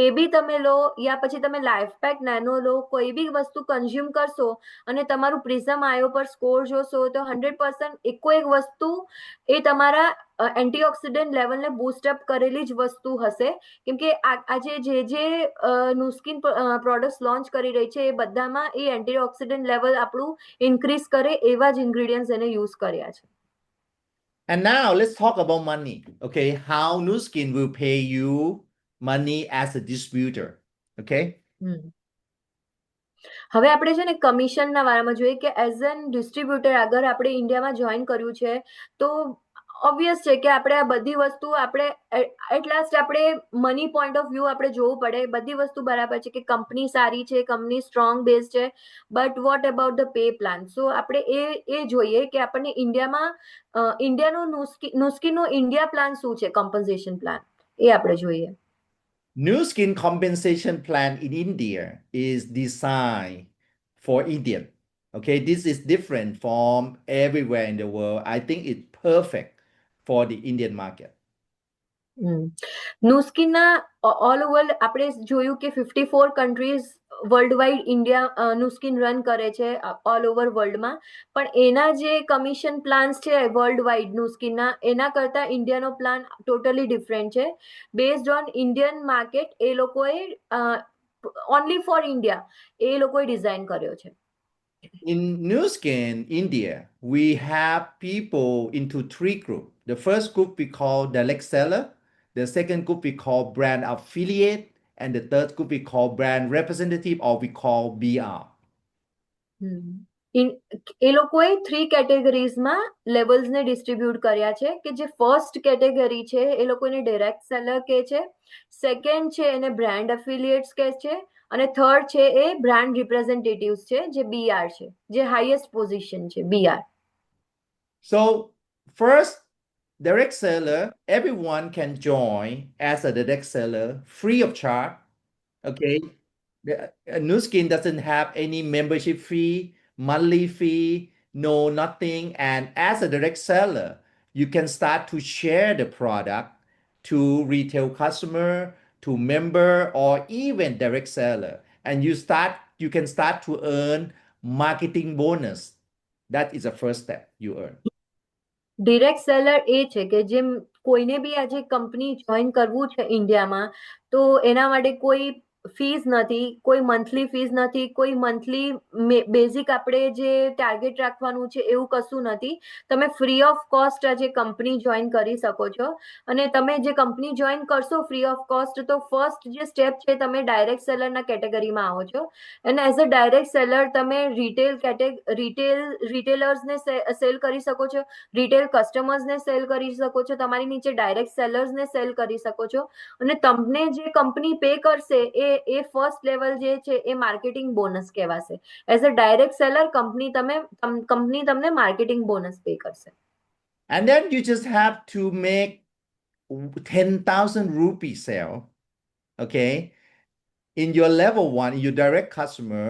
એ બી તમે લો, યા પછી તમે લાઈફ પેક નેનો લો, કોઈ બી વસ્તુ કન્ઝ્યુમ કરશો અને તમારું પ્રિઝમ આયો પર સ્કોર જોશો, તો 100% એકો એક વસ્તુ એ તમારા એન્ટીઓક્સિડન્ટ લેવલને બૂસ્ટઅપ કરેલી જ વસ્તુ હશે. કેમ કે આજે જે નુસ્કિન પ્રોડક્ટ્સ લોન્ચ કરી રહી છે એ બધામાં એ એન્ટીઓક્સિડન્ટ લેવલ આપણું ઇન્ક્રીઝ કરે એવા જ ઇન્ગ્રેડિયન્ટ્સ એને યુઝ કર્યા છે. And now let's talk about money. Okay, how Nu Skin will pay you money as a distributor. Okay. હવે આપણે છે ને કમિશનના વારામાં જોઈએ કે એઝ એન ડિસ્ટ્રીબ્યુટર અગર આપણે ઇન્ડિયામાં જોઈન કર્યું છે, તો ઓબ્વિયસ છે કે આપણે આ બધી વસ્તુ આપણે એટ લાસ્ટ આપણે મની પોઈન્ટ ઓફ વ્યૂ આપણે જોવું પડે. બધી વસ્તુ બરાબર છે કે કંપની સારી છે, કંપની સ્ટ્રોંગ બેઝ છે, but what about the pay plan? So આપણે એ જોઈએ કે આપણને ઇન્ડિયાનું નુસ્કીનું ઇન્ડિયા પ્લાન શું છે, કોમ્પન્સેશન પ્લાન, એ આપણે જોઈએ. Nu Skin compensation plan in India is designed for Indian. Okay, this is different from everywhere in the world. I think it's perfect for the Indian market. નુસ્કિનના all over આપણે જોયું કે 54 countries world wide India Nu Skin run કરે છે all over વર્લ્ડમાં, પણ એના જે કમિશન પ્લાન્સ છે વર્લ્ડ વાઇડ નુસ્કિનના, એના કરતાં ઇન્ડિયાનો પ્લાન ટોટલી ડિફરન્ટ છે. બેઝડ ઓન ઇન્ડિયન માર્કેટ એ લોકોએ ઓનલી ફોર ઇન્ડિયા એ લોકોએ ડિઝાઇન કર્યો છે. In Nu Skin India, we have people into 3 groups. The first group we call direct seller, the second group we call brand affiliate, and the third group we call brand representative or we call BR. એ લોકોએ 3 કેટેગરીઝમાં લેવલ્સને distribute કર્યા છે કે જે first category છે એ લોકોને direct seller કહે છે, second છે એને બ્રાન્ડ એફિલિએટ્સ કહે છે, અને થર્ડ છે એ બ્રાન્ડ રિપ્રેઝેન્ટેટિવ્સ છે જે BR છે, જે હાઈએસ્ટ પોઝિશન છે BR. So first, direct seller, everyone can join as a direct seller free of charge. Okay, Nu Skin doesn't have any membership fee, monthly fee, no nothing. And as a direct seller, you can start to share the product to retail customer, to member, or even direct seller. And you can start to earn marketing bonus. That is the first step you earn. Direct seller એ છે કે જેમ કોઈને બી આજે company join કરવું છે ઇન્ડિયામાં, તો એના માટે કોઈ ફીસ નથી, કોઈ મંથલી ફીસ નથી, કોઈ મંથલી બેઝિક આપણે જે ટાર્ગેટ રાખવાનું છે એવું કશું નથી. તમે ફ્રી ઓફ કોસ્ટ આજે કંપની જોઈન કરી શકો છો. અને તમે જે કંપની જોઈન કરશો ફ્રી ઓફ કોસ્ટ, તો ફર્સ્ટ જે સ્ટેપ છે તમે ડાયરેક્ટ સેલરના કેટેગરીમાં આવો છો. અને એઝ અ ડાયરેક્ટ સેલર તમે રિટેલર્સને સેલ કરી શકો છો, રિટેલ કસ્ટમર્સને સેલ કરી શકો છો, તમારી નીચે ડાયરેક્ટ સેલર્સને સેલ કરી શકો છો. અને તમને જે કંપની પે કરશે એ ફર્સ્ટ લેવલ જે છે એ માર્કેટિંગ બોનસ કહેવાશે. As a direct seller company તમને માર્કેટિંગ બોનસ પે કરશે. And then you just have to make 10,000 rupee sale, okay, in your level one, in your direct customer.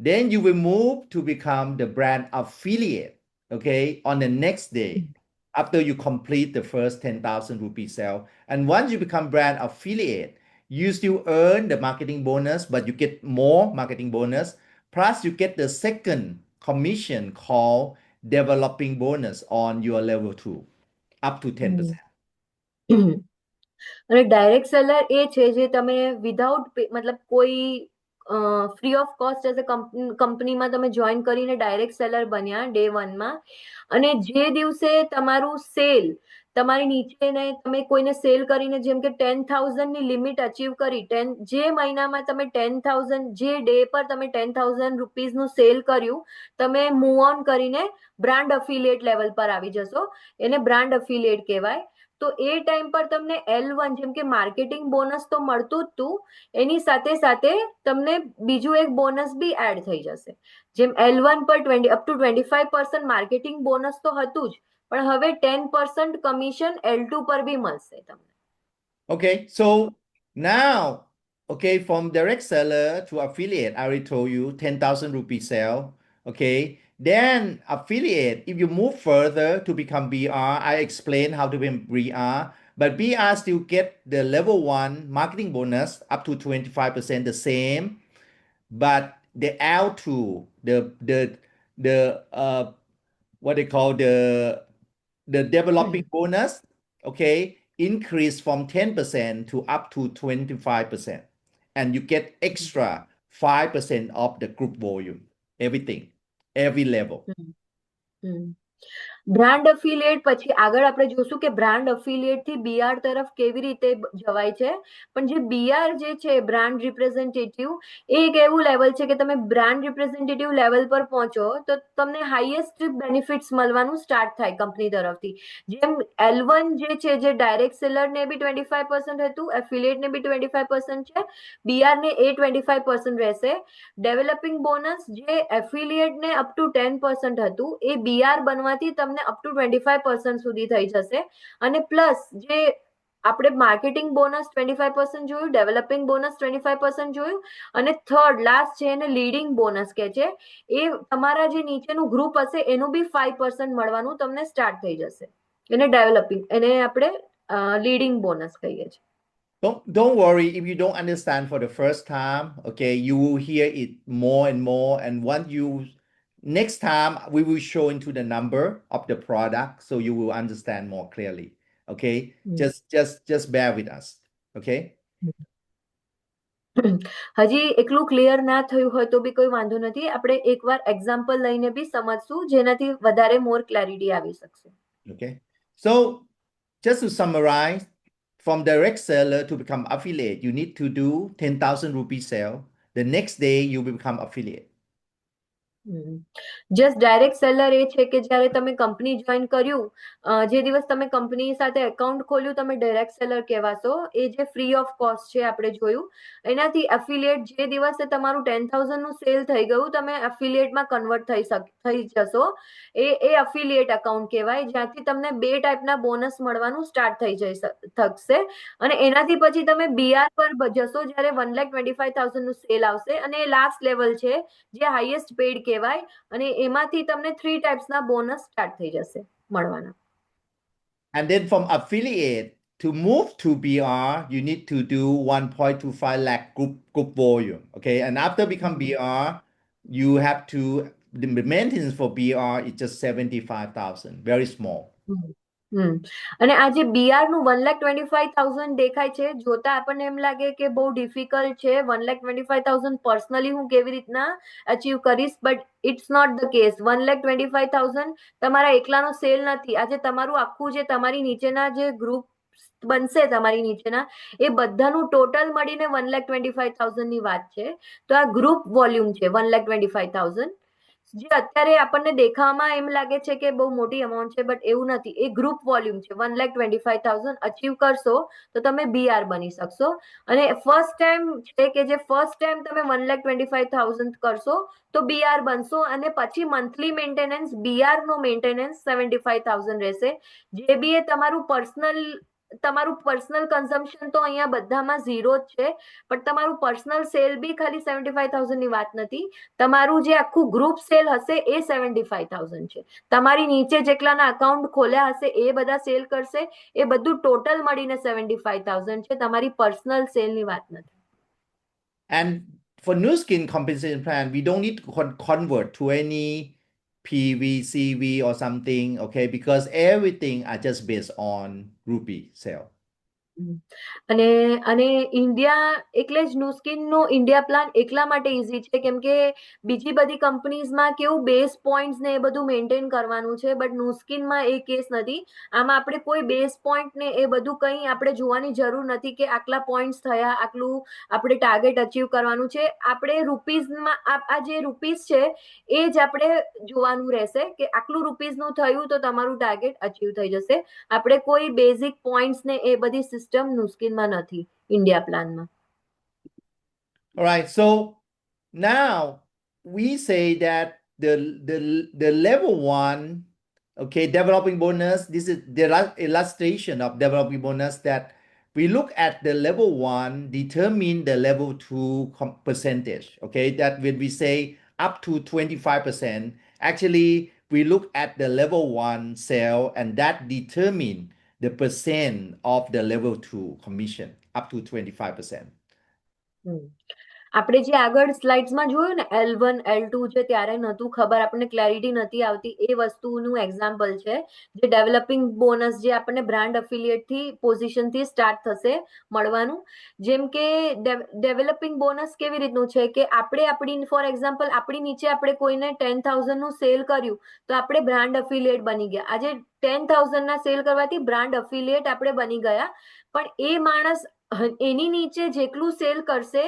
Then you will move to become the brand affiliate, okay, on the next day after you complete the first 10,000 rupee sale. And once you become brand affiliate, you still earn the marketing bonus, but you get more marketing bonus. Plus, you get the second commission called developing bonus on your level two, up to 10%. અને direct seller એ છે જે તમે without મતલબ કોઈ free of cost as a કંપનીમાં તમે join કરીને ડાયરેક્ટ સેલર બન્યા ડે વનમાં. અને જે દિવસે તમારું સેલ તમારી નીચે ને તમે કોઈને સેલ કરીને, જેમ કે 10,000 ની લિમિટ અચીવ કરી, જે મહિનામાં તમે 10,000, જે ડે પર તમે 10,000 રૂપીઝનું સેલ કર્યું, તમે મૂવ ઓન કરીને બ્રાન્ડ અફિલિએટ લેવલ પર આવી જશો. એને બ્રાન્ડ અફિલિએટ કહેવાય. તો એ ટાઈમ પર તમને L1 જેમ કે માર્કેટિંગ બોનસ તો મળતું જ તું, એની સાથે સાથે તમને બીજું એક બોનસ બી એડ થઈ જશે. જેમ L1 પર અપ ટુ 25% માર્કેટિંગ બોનસ તો હતું જ, પણ હવે 10% કમિશન L2 પર બી મળશે તમને. Okay, so now, okay, from direct seller to affiliate, I already told you 10,000 rupee sale. Okay, then affiliate, if you move further to become BR, I explained how to be BR, but BR still get the level one marketing bonus up to 25% the same, but the L2, the what they call the developing bonus, okay, increase from 10% to up to 25%. And you get extra 5% of the group volume, everything, every level. Brand affiliate પછી આગળ આપણે જોશું કે brand અફિલિએટ થી BR તરફ કેવી રીતે જવાય છે. પણ જે બીઆર જે છે બ્રાન્ડ રિપ્રેઝેન્ટેટિવ, એ એક એવું લેવલ છે કે તમે બ્રાન્ડ રિપ્રેઝેન્ટેટિવ લેવલ પર પહોંચો તો તમને હાઈએસ્ટ બેનિફિટ્સ મળવાનું સ્ટાર્ટ થાય કંપની તરફથી. જેમ L1 જે છે, જે ડાયરેક્ટ સેલર ને બી 25% હતું, એફિલિએટ ને બી 25% છે, બીઆર ને એ 25% રહેશે. ડેવલપિંગ બોનસ જે એફિલિએટ ને અપ ટુ 10% હતું, એ બીઆર બનવાથી તમને અપ ટુ 25% સુધી થઈ જશે. અને પ્લસ જે આપણે માર્કેટિંગ બોનસ 25% જોયું, ડેવલપિંગ બોનસ 25% જોયું, અને થર્ડ લાસ્ટ છે એને લીડિંગ બોનસ કે છે. એ તમારા જે નીચેનું ગ્રુપ હશે એનું બી 5% મળવાનું તમને સ્ટાર્ટ થઈ જશે. એને ડેવલપિંગ, એને આપણે લીડિંગ બોનસ કહીએ છીએ. Don't worry if you don't understand for the first time. Okay, you will hear it more and more, and once you next time we will show into the number of the product, so you will understand more clearly. Okay, just bear with us. Okay. હજી એટલું clear ના થયું હોય તો બી કોઈ વાંધો નથી, આપણે એકવાર એક્ઝામ્પલ લઈને બી સમજશું જેનાથી વધારે મોર ક્લેરિટી આવી શકશે. Okay, so just to summarize, from direct seller to become affiliate, you need to do 10,000 rupee sale. The next day you will become affiliate. Just direct seller એ છે કે જ્યારે તમે કંપની જોઈન કર્યું, જે દિવસ તમે કંપની સાથે એકાઉન્ટ ખોલ્યું, તમે ડાયરેક્ટ સેલર કહેવાશો. એ જે ફ્રી ઓફ કોસ્ટ છે આપણે જોયું, એનાથી એફિલિએટ જે દિવસે તમારું 10,000 નું સેલ થઈ ગયું, તમે એફિલિએટમાં કન્વર્ટ થઈ જશો. એ એફિલિએટ એકાઉન્ટ કહેવાય, જ્યાંથી તમને બે ટાઈપના બોનસ મળવાનું સ્ટાર્ટ થઈ થશે. અને એનાથી પછી તમે બીઆર પર જશો જ્યારે 1,25,000 નું સેલ આવશે, અને એ લાસ્ટ લેવલ છે જે હાઈએસ્ટ પેડ કહેવાય. અને એમાંથી તમને 3 ટાઈપ્સના બોનસ સ્ટાર્ટ થઈ જશે મળવાના. And then from affiliate to move to BR, you need to do 1.25 lakh group volume. Okay, and after become BR, you have to, the maintenance for BR is just 75,000, very small. અને આ જે BR નું 1,25,000 દેખાય છે, જોતા આપણને એમ લાગે કે બહુ ડિફિકલ્ટ છે. 1,25,000 પર્સનલી હું કેવી રીતના અચીવ કરીશ, but it's not the case. 1,25,000 તમારા એકલાનો સેલ નથી. આજે તમારું આખું જે તમારી નીચેના જે ગ્રુપ બનશે તમારી નીચેના, એ બધાનું ટોટલ મળીને 1,25,000 ની વાત છે. તો આ ગ્રુપ વોલ્યુમ છે 1,25,000. જે અત્યારે આપણને દેખાવામાં એમ લાગે છે કે બહુ મોટી અમાઉન્ટ છે, બટ એવું નથી. એ ગ્રુપ વોલ્યુમ છે. 1,25,000 અચીવ કરશો તો તમે BR બની શકશો. અને ફર્સ્ટ ટાઈમ છે કે જે ફર્સ્ટ ટાઈમ તમે 1,25,000 કરશો તો BR બનશો. અને પછી મંથલી મેન્ટેનન્સ, BR નો મેન્ટેનન્સ 75,000 રહેશે. જે બી એ તમારું પર્સનલ કન્ઝમ્પશન તો અહીંયા બધામાં ઝીરો જ છે, પણ તમારું પર્સનલ સેલ બી ખાલી 75,000 ની વાત નથી. તમારું જે આખું ગ્રુપ સેલ હશે એ 75,000 છે. તમારી નીચે જેટલાના અકાઉન્ટ ખોલ્યા હશે એ બધા સેલ કરશે, એ બધું ટોટલ મળીને 75,000 છે. તમારી પર્સનલ સેલની વાત નથી. And for Nu Skin compensation plan, we don't need to convert to any PV, CV or something, okay? Because everything are just based on rupee sale. અને અને ઇન્ડિયા એટલે જ નુસ્કિન નો ઇન્ડિયા પ્લાન એકલા માટે ઈઝી છે કેમ કે બીજી બધી કંપનીઝમાં કેવું બેઝ પોઈન્ટ્સ ને એ બધું મેન્ટેન કરવાનું છે, બટ નુસ્કિનમાં એ કેસ નથી. આમાં આપણે કોઈ બેઝ પોઈન્ટ ને એ બધું કંઈ આપણે જોવાની જરૂર નથી કે આટલા પોઈન્ટ્સ થયા, આટલું આપણે ટાર્ગેટ અચીવ કરવાનું છે. આપણે રૂપીઝમાં આ જે રૂપીઝ છે એ જ આપણે જોવાનું રહેશે કે આટલું રૂપીઝનું થયું તો તમારું ટાર્ગેટ અચીવ થઈ જશે. આપણે કોઈ બેઝિક પોઈન્ટ્સ ને એ બધી સિસ્ટમ નુસ્કિનમાં નથી ઇન્ડિયા પ્લાનમાં. All right, so now we say that the level one, okay, developing bonus, this is the illustration of developing bonus that we look at the level one, determine the level two percentage, okay, that when we say up to 25%, actually we look at the level one sale and that determine the percent of the level two commission up to 25%. આપણે જે આગળ સ્લાઇડ્સમાં જોયું ને L1 L2 છે ત્યારે નહોતું ખબર, આપણને ક્લેરિટી નથી આવતી. એ વસ્તુનું એક્ઝામ્પલ છે જે ડેવલપિંગ બોનસ જે આપણને બ્રાન્ડ એફિલિએટ થી પોઝિશનથી સ્ટાર્ટ થશે મળવાનું. જેમ કે ડેવલપિંગ બોનસ કેવી રીતનું છે કે આપણે આપણી ફોર એક્ઝામ્પલ આપણી નીચે આપણે કોઈને 10,000 નું સેલ કર્યું તો આપણે બ્રાન્ડ એફિલિએટ બની ગયા. આજે 10,000 ના સેલ કરવાથી બ્રાન્ડ એફિલિએટ આપણે બની ગયા, પણ એ માણસ એની નીચે જેટલું સેલ કરશે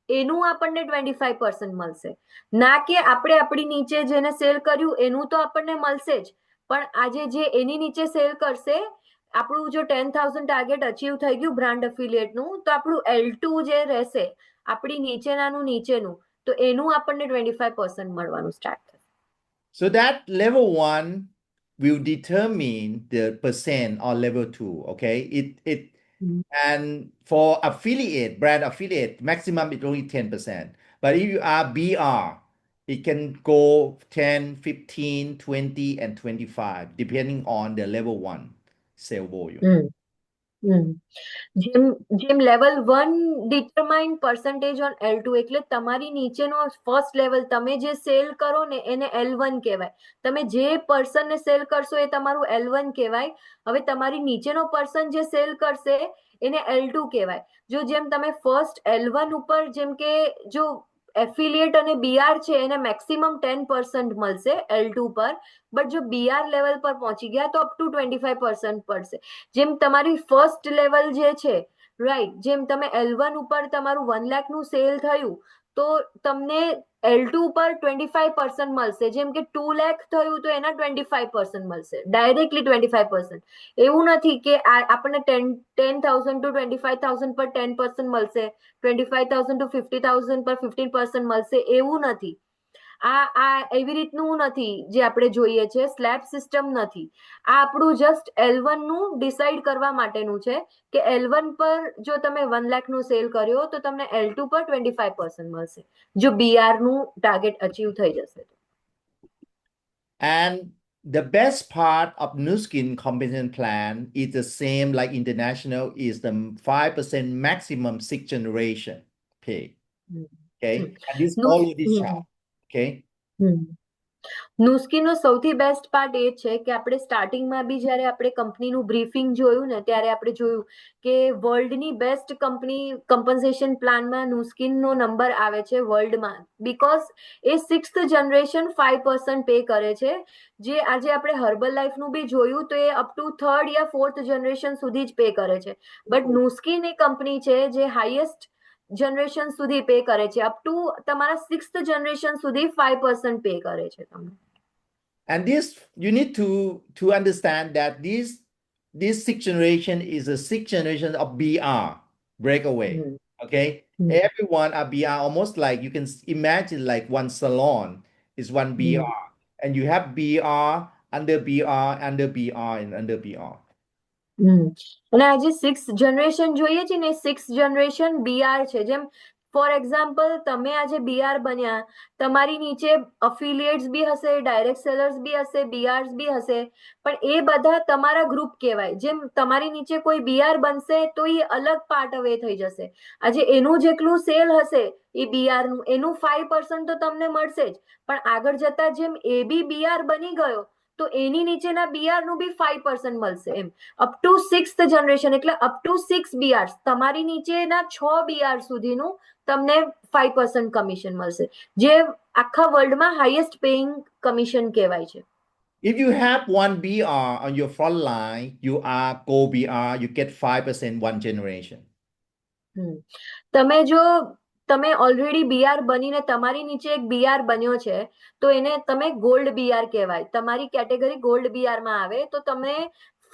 એનું આપણને 25% મળશે. ના કે આપણે આપણી નીચે જેને સેલ કર્યું એનું તો આપણને મળશે જ, પણ આજે જે એની નીચે સેલ કરશે, આપણું જો 10,000 ટાર્ગેટ અચીવ થઈ ગયું બ્રાન્ડ એફિલિએટનું, તો આપણું L2 જે રહેશે આપણી નીચેનાનું નીચેનું, તો એનું આપણને 25% મળવાનું સ્ટાર્ટ થશે. So that level one will determine the percent on level two, okay? And for affiliate, brand affiliate, maximum is only 10%. But if you are BR, it can go 10, 15, 20, and 25, depending on the level one sale volume. જેમ level 1 determine percentage on L2, એટલે તમારી નીચેનો first level તમે જે cell કરો ને એને L1 કહેવાય. તમે જે પર્સનને સેલ કરશો એ તમારું L1 કહેવાય. હવે તમારી નીચેનો પર્સન જે સેલ કરશે એને L2 કહેવાય. જો જેમ તમે ફર્સ્ટ L1 ઉપર જેમ કે જો એફિલિએટ અને BR છે એને મેક્સિમમ 10% મળશે L2 પર, બટ જો BR લેવલ પર પહોંચી ગયા તો અપ ટુ 25% પડશે. જેમ તમારી ફર્સ્ટ લેવલ જે છે, રાઈટ, જેમ તમે L1 ઉપર તમારું 1 લાખ નું સેલ થયું તો તમને L2 પર 25% મળશે. જેમ કે 2 લાખ થયું તો એના 25% મળશે, ડાયરેક્ટલી 25%. એવું નથી કે આપણને 10,000 ટુ 25,000 પર 10% મળશે, 25,000 ટુ 50,000 પર 15% મળશે, એવું નથી. આ એવી રીતનું નથી જે આપણે જોઈએ છે, સ્લેબ સિસ્ટમ નથી. આ આપણું જસ્ટ L1 નું ડિસાઈડ કરવા માટેનું છે કે L1 પર જો તમે 1 લાખ નું સેલ કર્યો તો તમને L2 પર 25% મળશે જો BR નું ટાર્ગેટ અચીવ થઈ જશે. And the best part of Nu Skin compensation plan is the same like international, is the 5% maximum 6th generation pay. Okay, and this follow this chart. Okay. નુસ્કીનો સૌથી best part એ છે કે આપણે સ્ટાર્ટિંગમાં બી જ્યારે આપણે કંપનીનું બ્રીફિંગ જોયું ને ત્યારે આપણે જોયું કે વર્લ્ડની બેસ્ટ કંપની કમ્પન્સેશન પ્લાનમાં નુસ્કીનનો નંબર આવે છે વર્લ્ડમાં, because A 6th generation 5% pay કરે છે. જે આજે આપણે હર્બલ લાઈફનું બી જોયું તો એ અપ ટુ 3rd યા 4th જનરેશન સુધી જ પે કરે છે. બટ નુસ્કીન એ કંપની છે જે હાઈએસ્ટ જનરેશન સુધી પે કરે છે, અપ ટુ તમારા 6th જનરેશન સુધી 5% પે કરે છે તમને. And this, you need to understand that this sixth generation is a sixth generation of BR, breakaway. Okay. Everyone are BR, almost like you can imagine like one salon is one BR, and you have BR, under BR, under BR, and under BR. અને આજે 6th generation જોઈએ છે ને, 6th generation BR છે. જેમ for example તમે આજે BR બન્યા, તમારી નીચે અફિલિયેટ્સ બી હશે, ડાયરેક્ટ સેલર્સ બી હશે, બીઆર્સ બી હશે, પણ એ બધા તમારા ગ્રુપ કહેવાય. જેમ તમારી નીચે કોઈ બીઆર બનશે તો એ અલગ પાર્ટ હવે થઈ જશે. આજે એનું જેટલું સેલ હશે એ બીઆર નું, એનું 5% તો તમને મળશે જ, પણ આગળ જતા જેમ એ બી બીઆર બની ગયો તો એની નીચેના બીઆર નું બી 5% મળશે. એમ અપ ટુ 6th જનરેશન, એટલે અપ ટુ 6 બીઆર, તમારી નીચેના 6 બીઆર સુધીનું તમને 5% કમિશન મળશે, જે આખા વર્લ્ડમાં હાઈએસ્ટ પેઇંગ કમિશન કહેવાય છે. If you have one BR on your front line, you are gold BR, you get 5% one generation. તમે જો તમે ઓલરેડી બીઆર બનીને તમારી નીચે એક બીઆર બન્યો છે તો એને તમે ગોલ્ડ બીઆર કહેવાય. તમારી કેટેગરી ગોલ્ડ બીઆર માં આવે તો તમને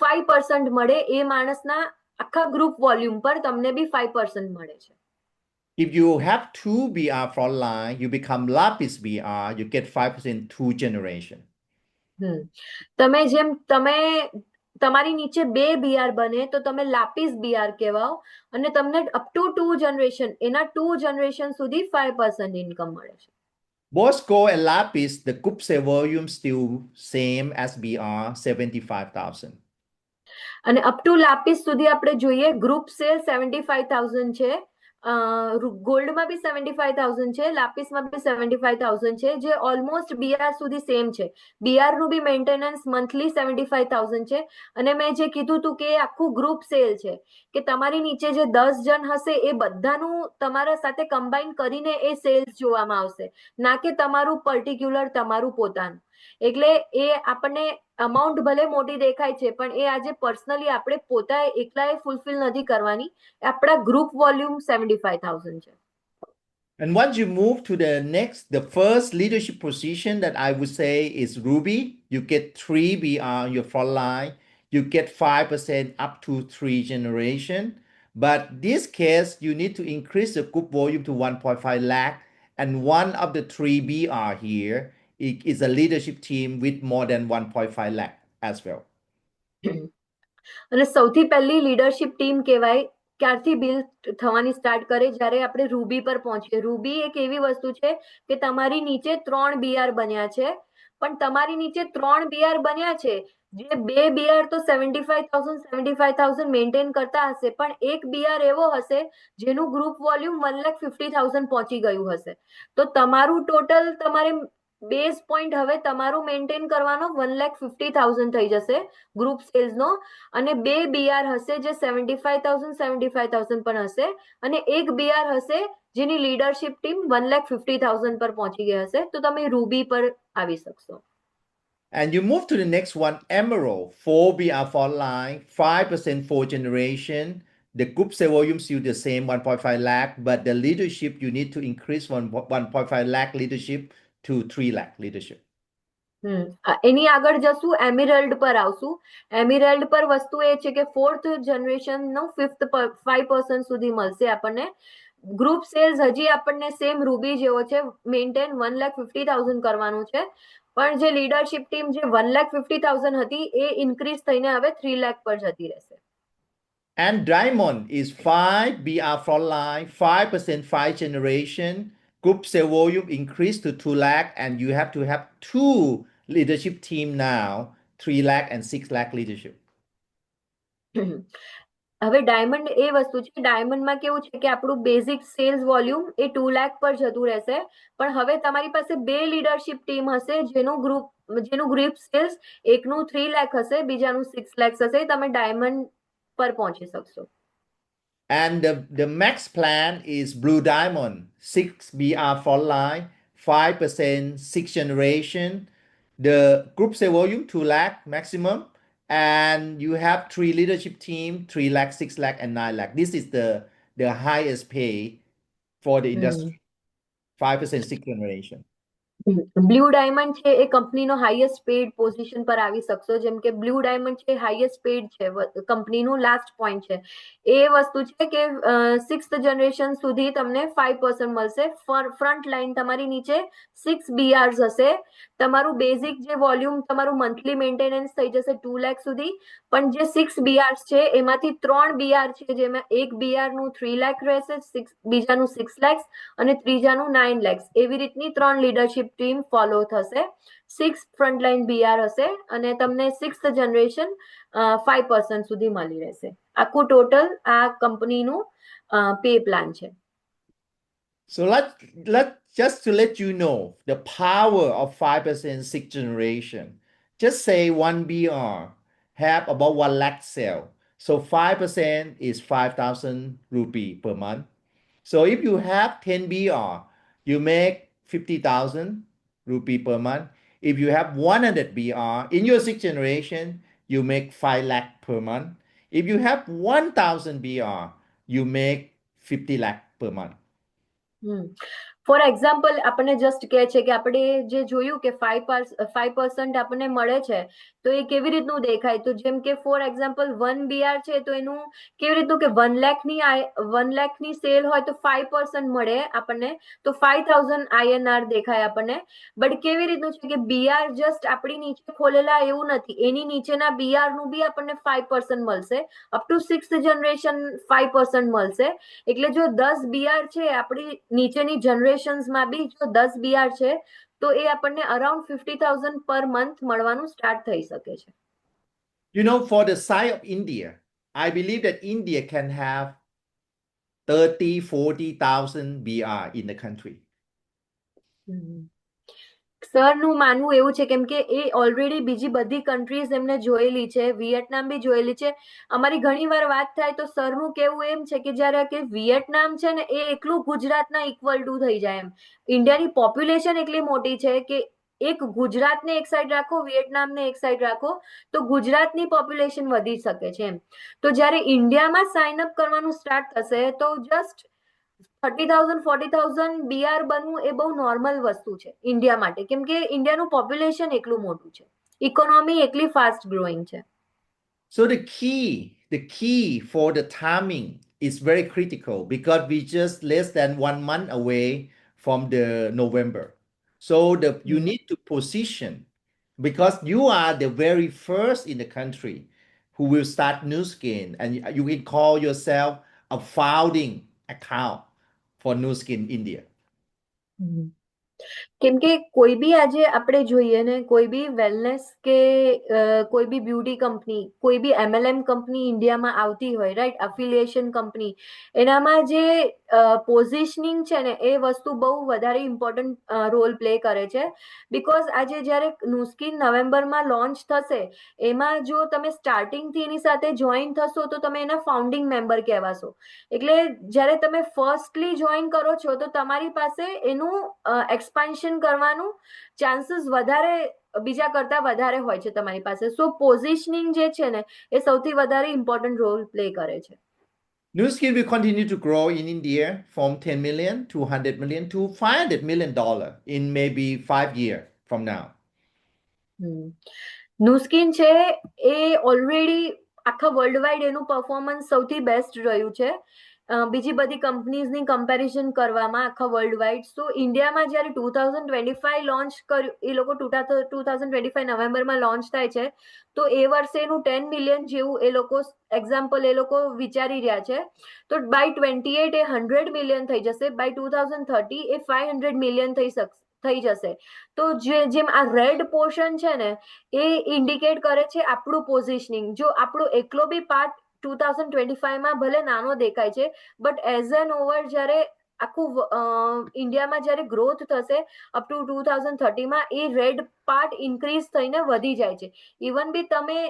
5% મળે. એ માણસના આખા ગ્રુપ વોલ્યુમ પર તમને બી 5% મળે છે. If you have two BR front line, you become Lapis BR, you get 5% two generation. તમે જેમ તમે તમારી નીચે 2 બીઆર બને તો તમે લાપિસ બીઆર કહેવાઓ, અને તમને અપ ટુ 2 જનરેશન, એના 2 જનરેશન સુધી 5% ઇન્કમ મળે છે. Both gold and Lapis, the group sale volume still same as BR, 75,000. અને અપ ટુ લાપિસ સુધી આપણે જોઈએ, ગ્રુપ સેલ 75,000 છે, ગોલ્ડમાં બી 75,000 છે, લાપિસમાં બી 75,000 છે, જે ઓલમોસ્ટ બીઆર સુધી સેમ છે. બીઆર નું બી મેન્ટેનન્સ મંથલી 75,000 છે. અને મેં જે કીધું હતું કે આખું ગ્રુપ સેલ છે, કે તમારી નીચે જે 10 જણ હશે એ બધાનું તમારા સાથે કમ્બાઈન કરીને એ સેલ્સ જોવામાં આવશે, ના કે તમારું પર્ટિક્યુલર તમારું પોતાનું. એટલે એ આપણને અમાઉન્ટ ભલે મોટી દેખાય છે, પણ એ આજે પર્સનલી આપણે પોતા એકલાએ ફૂલફિલ નથી કરવાની. આપણા ગ્રુપ વોલ્યુમ 75,000 છે. And once you move to the next, the first leadership position that I would say is Ruby, you get 3 BR on your front line, you get 5% up to 3 generation. But this case, you need to increase the group volume to 1.5 lakh. And one of the 3 BR here is a leadership team with more than 1.5 lakh as well. અને સૌથી પહેલી leadership team કહેવાય ક્યારથી build થવાની start કરે, જ્યારે આપણે Ruby પર પહોંચીએ. રૂબી એક એવી વસ્તુ છે કે તમારી નીચે 3 બીઆર બન્યા છે, પણ તમારી નીચે 3 બીઆર બન્યા છે, જે 2 બીઆર તો 75,000 મેન્ટેન કરતા હશે, પણ એક બીઆર એવો હશે જેનું ગ્રુપ વોલ્યુમ 1,50,000 પહોંચી ગયું હશે. તો તમારું ટોટલ, તમારે બેઝ પોઈન્ટ હવે તમારું મેન્ટેન કરવાનો 1,50,000 થઈ જશે ગ્રુપ સેલ્સનો. અને 2 બીઆર હશે જે 75,000 પણ હશે, અને એક બીઆર હશે જેની લીડરશિપ ટીમ 1,50,000 પર પહોંચી ગઈ હશે. તો તમે રૂબી પર આવી શકશો. And you move to the next one, Emerald, 4 BR front line, 5% fourth generation. The group sale volume still the same, 1.5 lakh, but the leadership, you need to increase 1.5 lakh leadership to 3 lakh leadership. એની આગળ જશું, એમિરલ્ડ પર આવશું. એમિરલ્ડ પર વસ્તુ એ છે કે 4th જનરેશનનો 5% સુધી મળશે આપણને. ગ્રુપ સેલ્સ હજી આપણને સેમ રૂબી જેવો છે, મેન્ટેન 1,50,000 કરવાનું છે. પણ જે લીડરશિપ ટીમ જે 1,50,000 હતી એ ઇન્ક્રીઝ થઈને હવે 3 લાખ પર જતી રહેશે. And Diamond is 5 BR front line, 5% 5 generation. Group sale volume increased to 2 lakh, and you have to have 2 leadership team now, 3 lakh and 6 lakh leadership. હવે ડાયમંડ એ વસ્તુ છે, ડાયમંડમાં કેવું છે કે આપણું બેઝિક સેલ્સ વોલ્યુમ એ 2 લાખ પર જતું રહેશે, પણ હવે તમારી પાસે બે લીડરશિપ ટીમ હશે જેનું ગ્રુપ સેલ્સ એકનું 3 લાખ હશે, બીજાનું 6 લાખ હશે, તમે ડાયમંડ પર પહોંચી શકશો. And the max plan is Blue Diamond, 6 BR for line, 5% 6 generation. The group sale volume 2 lakh maximum. And you have 3 leadership team, 3 lakh, 6 lakh, and 9 lakh. This is the highest pay for the industry, 5% 6 generation. Blue diamond છે એ કંપનીનો highest pad position પર આવી શકશો, જેમ કે blue diamond છે highest pad છે, કંપનીનું લાસ્ટ પોઈન્ટ છે. એ વસ્તુ છે કે 6th જનરેશન સુધી તમને 5% મળશે. ફ્રન્ટ લાઈન તમારી નીચે 6 BRs હશે. તમારું બેઝિક જે વોલ્યુમ તમારું મંથલી મેન્ટેનન્સ થઈ જશે 2 લાખ સુધી, પણ જે 6 BRs છે એમાંથી 3 BR છે જેમાં એક BR નું 3 લાખ રહેશે, બીજાનું 6 લાખ અને ત્રીજાનું 9 લાખ. એવી રીતની 3 લીડરશિપ ટીમ ફોલો થશે. 6 ફ્રન્ટલાઈન બીઆર હશે અને તમને 6th જનરેશન 5% સુધી મળી રહેશે. આખું ટોટલ આ કંપનીનું પે પ્લાન છે. So let just to let you know the power of 5% 6th generation. Just say 1 BR have about 1 lakh sale. So 5% is 5,000 rupee per month. So if you have 10 BR, you make 50,000 rupee per month. If you have 100 BR in your 6th generation, you make 5 lakh per month. If you have 1,000 BR, you make 50 lakh per month. For example આપણને just કહે છે કે આપણે જે જોયું કે 5% આપણને મળે છે, તો એ કેવી રીતનું દેખાય, તો જેમ કે ફોર એક્ઝામ્પલ 1 BR છે તો એનું કેવી રીતનું કે 1 લાખની સેલ હોય તો 5% મળે આપણને, તો 5,000 INR દેખાય આપણને. બટ કેવી રીતનું છે કે BR જસ્ટ આપણી નીચે ખોલેલા એવું નથી, એની નીચેના BR નું બી આપણને 5% મળશે, અપ ટુ 6th જનરેશન 5% મળશે. એટલે જો 10 BR છે આપણી નીચેની જનરેશન્સમાં બી જો 10 BR છે તો એ આપણને અરાઉન્ડ 50,000 પર મંથ મળવાનું સ્ટાર્ટ થઈ શકે છે. You know, for the size of India, I believe that India can have 30,000-40,000 BR in the country. સરનું માનવું એવું છે કેમ કે એ ઓલરેડી બીજી બધી કન્ટ્રીઝ એમને જોયેલી છે, વિયેટનામ બી જોયેલી છે. અમારી ઘણી વાર વાત થાય તો સરનું કેવું એમ છે કે જ્યારે કે વિયેટનામ છે ને એ એકલું ગુજરાતના ઇક્વલ ટુ થઈ જાય એમ. ઇન્ડિયાની પોપ્યુલેશન એટલી મોટી છે કે એક ગુજરાતને એક સાઈડ રાખો, વિયેટનામને એક સાઈડ રાખો તો ગુજરાતની પોપ્યુલેશન વધી શકે છે એમ. તો જ્યારે ઇન્ડિયામાં સાઇન અપ કરવાનું સ્ટાર્ટ થશે તો જસ્ટ 30,000 40,000 BR બનવું એ બહુ નોર્મલ વસ્તુ છે ઇન્ડિયા માટે, કેમ કે ઇન્ડિયાનું પોપ્યુલેશન એટલું મોટું છે, ઇકોનોમી એટલી ફાસ્ટ ગ્રોઈંગ છે. So the key for the timing is very critical because we just less than 1 month away from the November. So you need to position because you are the very first in the country who will start Nu Skin, and you can call yourself a founding account for Nu Skin India. કેમ કે કોઈ બી આજે આપણે જોઈએ ને કોઈ બી wellness કે કોઈ બી બ્યુટી કંપની, કોઈ બી MLM કંપની ઇન્ડિયામાં આવતી હોય, રાઈટ, અફિલિએશન કંપની, એનામાં જે પોઝિશનિંગ છે ને એ વસ્તુ બહુ વધારે ઇમ્પોર્ટન્ટ રોલ પ્લે કરે છે. બીકોઝ આજે જ્યારે Nu Skin નવેમ્બરમાં લોન્ચ થશે, એમાં જો તમે સ્ટાર્ટિંગથી એની સાથે જોઈન થશો તો તમે એના ફાઉન્ડિંગ મેમ્બર કહેવાશો. એટલે જ્યારે તમે ફર્સ્ટલી જોઈન કરો છો તો તમારી પાસે એનું એક્સપાન્શન કરવાનું ચાન્સીસ વધારે બીજા કરતા વધારે હોય છે તમારી પાસે. સો પોઝિશનિંગ જે છે ને એ સૌથી વધારે ઇમ્પોર્ટન્ટ રોલ પ્લે કરે છે. Nu Skin will continue to grow in India from 10 million to 100 million to 500 million dollar in maybe 5 years from now. Nu Skin છે એ ઓલરેડી આખા વર્લ્ડ વાઇડ એનું પરફોર્મન્સ સૌથી બેસ્ટ રહ્યું છે બીજી બધી કંપનીઝની કમ્પેરિઝન કરવામાં આખા વર્લ્ડ વાઇડ. સો ઇન્ડિયામાં જ્યારે 2025 લોન્ચ કર્યું, એ લોકો 2025 નવેમ્બરમાં લોન્ચ થાય છે તો એ વર્ષે એનું 10 મિલિયન જેવું એ લોકો એક્ઝામ્પલ એ લોકો વિચારી રહ્યા છે. તો બાય 28 એ 100 મિલિયન થઈ જશે, બાય 2030 એ 500 મિલિયન થઈ જશે. તો જેમ આ રેડ પોર્શન છે ને એ ઇન્ડિકેટ કરે છે આપણું પોઝિશનિંગ. જો આપણો એકલો બી પાર્ટ 2025માં ભલે નાનો દેખાય છે, બટ એઝ એન ઓવર જ્યારે આખું ઇન્ડિયામાં જ્યારે ગ્રોથ થશે અપ ટુ 2030માં એ રેડ પાર્ટ ઇન્ક્રીઝ થઈને વધી જાય છે. ઇવન બી તમે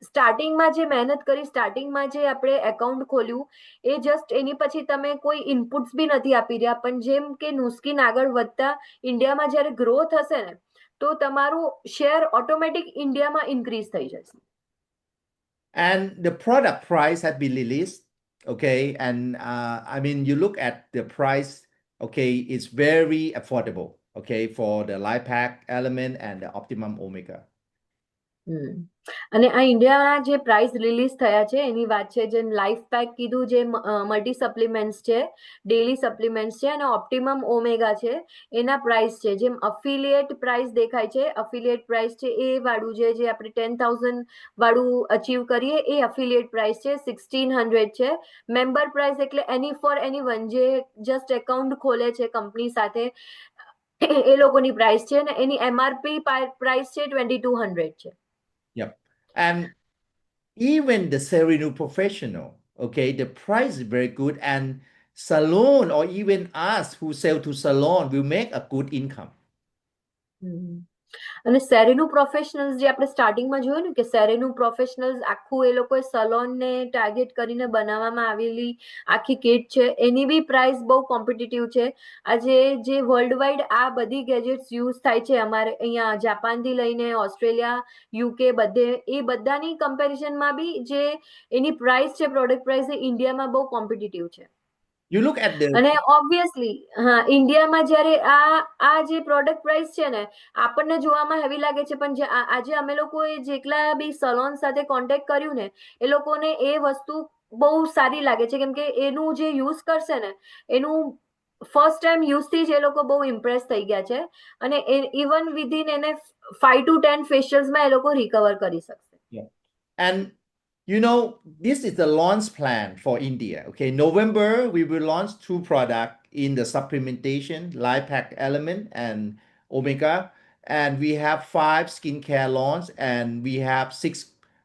સ્ટાર્ટિંગમાં જે મહેનત કરી, સ્ટાર્ટિંગમાં જે આપણે એકાઉન્ટ ખોલ્યું, એ જસ્ટ એની પછી તમે કોઈ ઇનપુટ્સ બી નથી આપી રહ્યા, પણ જેમ કે નુસ્કીન આગળ વધતા ઇન્ડિયામાં જ્યારે ગ્રોથ હશે ને, તો તમારું શેર ઓટોમેટિક ઇન્ડિયામાં ઇન્ક્રીઝ થઈ જશે. And the product price has been released, okay? And I mean, you look at the price, okay, it's very affordable, okay, for the Life Pack Element and the Optimum Omega. અને આ ઇન્ડિયાના જે price release થયા છે એની વાત છે, જેમ life pack કીધું, જે મલ્ટી સપ્લિમેન્ટ્સ છે, ડેલી સપ્લિમેન્ટ્સ છે, અને ઓપ્ટિમમ ઓમેગા છે, એના પ્રાઇસ છે. જેમ અફિલિયેટ પ્રાઇસ દેખાય છે, અફિલિયેટ પ્રાઇસ છે એ વાળું જે આપણે 10,000 વાળું અચીવ કરીએ, એ અફિલિયેટ પ્રાઇસ છે 1600 છે. મેમ્બર પ્રાઇસ એટલે એની ફોર એની વન, જે જસ્ટ એકાઉન્ટ ખોલે છે કંપની સાથે, એ લોકોની પ્રાઇસ છે, અને એની એમઆરપી પ્રાઇસ છે 2200 છે. Yep. And even the Serenu Professional, okay, the price is very good, and salon or even us who sell to salon will make a good income. અને સેરેનું professionals જે આપણે સ્ટાર્ટિંગમાં જોયું ને, કે સેરેનું પ્રોફેશનલ્સ આખું એ લોકોએ સલોનને ટાર્ગેટ કરીને બનાવવામાં આવેલી આખી કિટ છે, એની બી પ્રાઇસ બહુ કોમ્પિટિટિવ છે. આજે જે વર્લ્ડ વાઇડ આ બધી ગેજેટ્સ યુઝ થાય છે, અમારે અહીંયા જાપાનથી લઈને ઓસ્ટ્રેલિયા, યુકે, બધે, એ બધાની કમ્પેરિઝનમાં બી જે એની પ્રાઇસ છે, પ્રોડક્ટ પ્રાઇસ, એ ઇન્ડિયામાં બહુ કોમ્પિટિટિવ છે. You look at the અને ઓબ્વિયસલી ઇન્ડિયામાં જ્યારે આ જે પ્રોડક્ટ પ્રાઇસ છે ને, આપણને જોવામાં હેવી લાગે છે, પણ આજે અમે લોકોએ જેટલા બી સલોન સાથે કોન્ટેક્ટ કર્યું ને, એ લોકોને એ વસ્તુ બહુ સારી લાગે છે, કેમ કે એનું જે યુઝ કરશે ને, એનું ફર્સ્ટ ટાઈમ યુઝથી જ એ લોકો બહુ ઇમ્પ્રેસ થઈ ગયા છે, અને ઇવન વિધિન એને 5 to 10 ફેશિયલ્સમાં એ લોકો રિકવર કરી શકશે. Yeah. And you know, this is the launch plan for India. Okay, November we will launch 2 products in the supplementation, Life Pack Element and Omega, and we have 5 skincare launch, and we have 6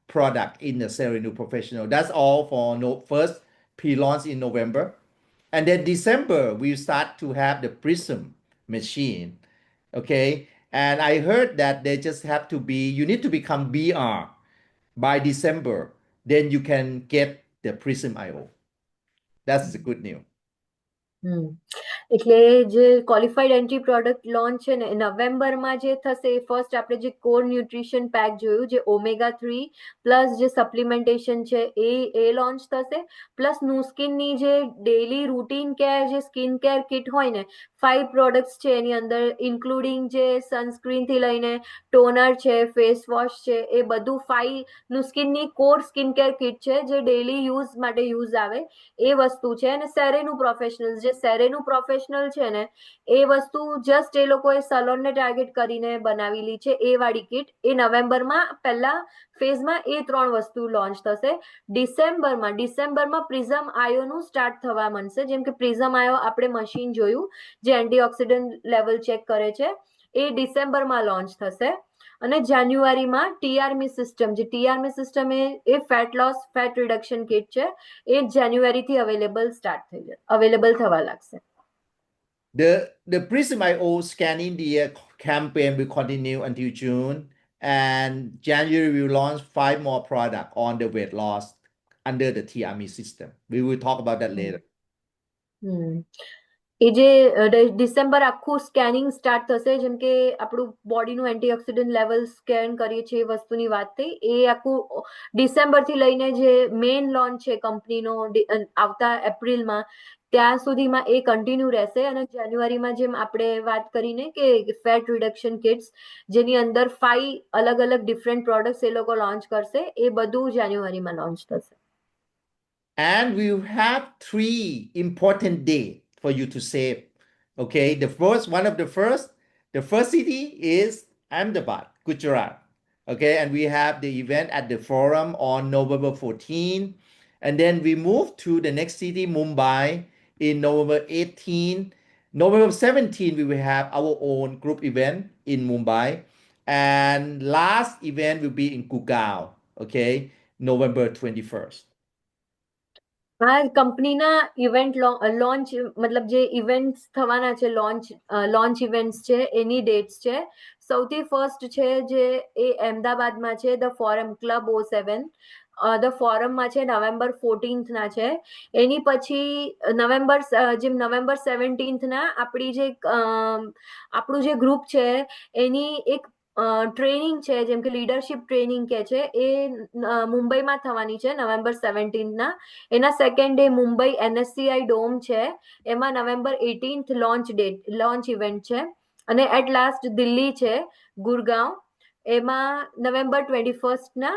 product in the Serenu Professional. That's all for first pre-launch in November, and then December we start to have the Prism machine. Okay, and I heard that they just have to be, you need to become BR by December, then you can get the Prism IO. That's the good news. એટલે જે qualified entry product launch છે ને, નવેમ્બરમાં જે થશે, એ first આપણે જે core nutrition pack જોયું, જે ઓમેગા 3 પ્લસ જે સપ્લિમેન્ટેશન છે, એ લોન્ચ થશે. પ્લસ નુસ્કિનની જે ડેલી રૂટીન કેર, જે સ્કિન કેર કિટ હોય ને, 5 પ્રોડક્ટ્સ છે એની અંદર, ઇન્ક્લુડિંગ જે સનસ્ક્રીનથી લઈને ટોનર છે, ફેસ વોશ છે, એ બધું 5 નુસ્કિનની કોર સ્કિન કેર કિટ છે, જે ડેલી યુઝ માટે યુઝ આવે એ વસ્તુ છે. અને સેરેનું પ્રોફેશનલ, જે સેરેનું પ્રોફેશનલ છે ને, એ વસ્તુ જસ્ટ એ લોકોએ સલોનને ટાર્ગેટ કરીને બનાવેલી છે, એ વાળી કિટ. એ નવેમ્બરમાં પહેલા ફેઝમાં એ 3 વસ્તુ લોન્ચ થશે. ડિસેમ્બરમાં પ્રિઝમ આયોનું સ્ટાર્ટ થવા માંડશે. જેમ કે પ્રિઝમ આયો આપણે મશીન જોયું, જે એન્ટીઓક્સિડન્ટ લેવલ ચેક કરે છે, એ ડિસેમ્બરમાં લોન્ચ થશે. અને જાન્યુઆરીમાં ટીઆરમી સિસ્ટમ, જે ટીઆરમી સિસ્ટમ એ fat loss, fat reduction kit છે, એ જાન્યુઆરીથી અવેલેબલ થવા લાગશે. The Prism IO Scan India campaign will continue until June, and January we will launch 5 more products on the weight loss under the TRME system. We will talk about that later. એ જે December આખું scanning start થશે, જેમ કે આપણું બોડીનું antioxidant level scan કરીએ છીએ, એ વસ્તુની વાત થઈ, એ આખું ડિસેમ્બરથી લઈને જે મેઇન લોન્ચ છે કંપનીનો આવતા એપ્રિલમાં, ત્યાં સુધીમાં એ કન્ટિન્યુ રહેશે. અને જાન્યુઆરીમાં જેમ આપણે વાત કરીને કે ફેટ રિડક્શન કિટ્સ, જેની અંદર 5 અલગ અલગ ડિફરન્ટ પ્રોડક્ટ્સ એ લોકો લોન્ચ કરશે, એ બધું જાન્યુઆરીમાં લોન્ચ થશે. And we have 3 important days for you to save. Okay, the first city is Ahmedabad, Gujarat. Okay, and we have the event at the forum on November 14. And then we move to the next city, Mumbai, in November 18. November 17, we will have our own group event in Mumbai. And last event will be in Gurgaon, okay, November 21st. આ કંપનીના event launch મતલબ જે events થવાના છે, launch events છે એની dates છે. સૌથી first છે જે એ અમદાવાદમાં છે, the forum club O7. The ફોરમમાં છે નવેમ્બર 14th ના છે. એની પછી નવેમ્બર 17th ના આપણું જે ગ્રુપ છે એની એક ટ્રેનિંગ છે, જેમ કે લીડરશિપ ટ્રેનિંગ કે છે, એ મુંબઈમાં થવાની છે નવેમ્બર 17th ના. એના second day Mumbai NSCI dome છે, એમાં નવેમ્બર 18th લોન્ચ ઇવેન્ટ છે. અને એટ લાસ્ટ દિલ્હી છે, ગુરગાંવ, એમાં નવેમ્બર 21st ના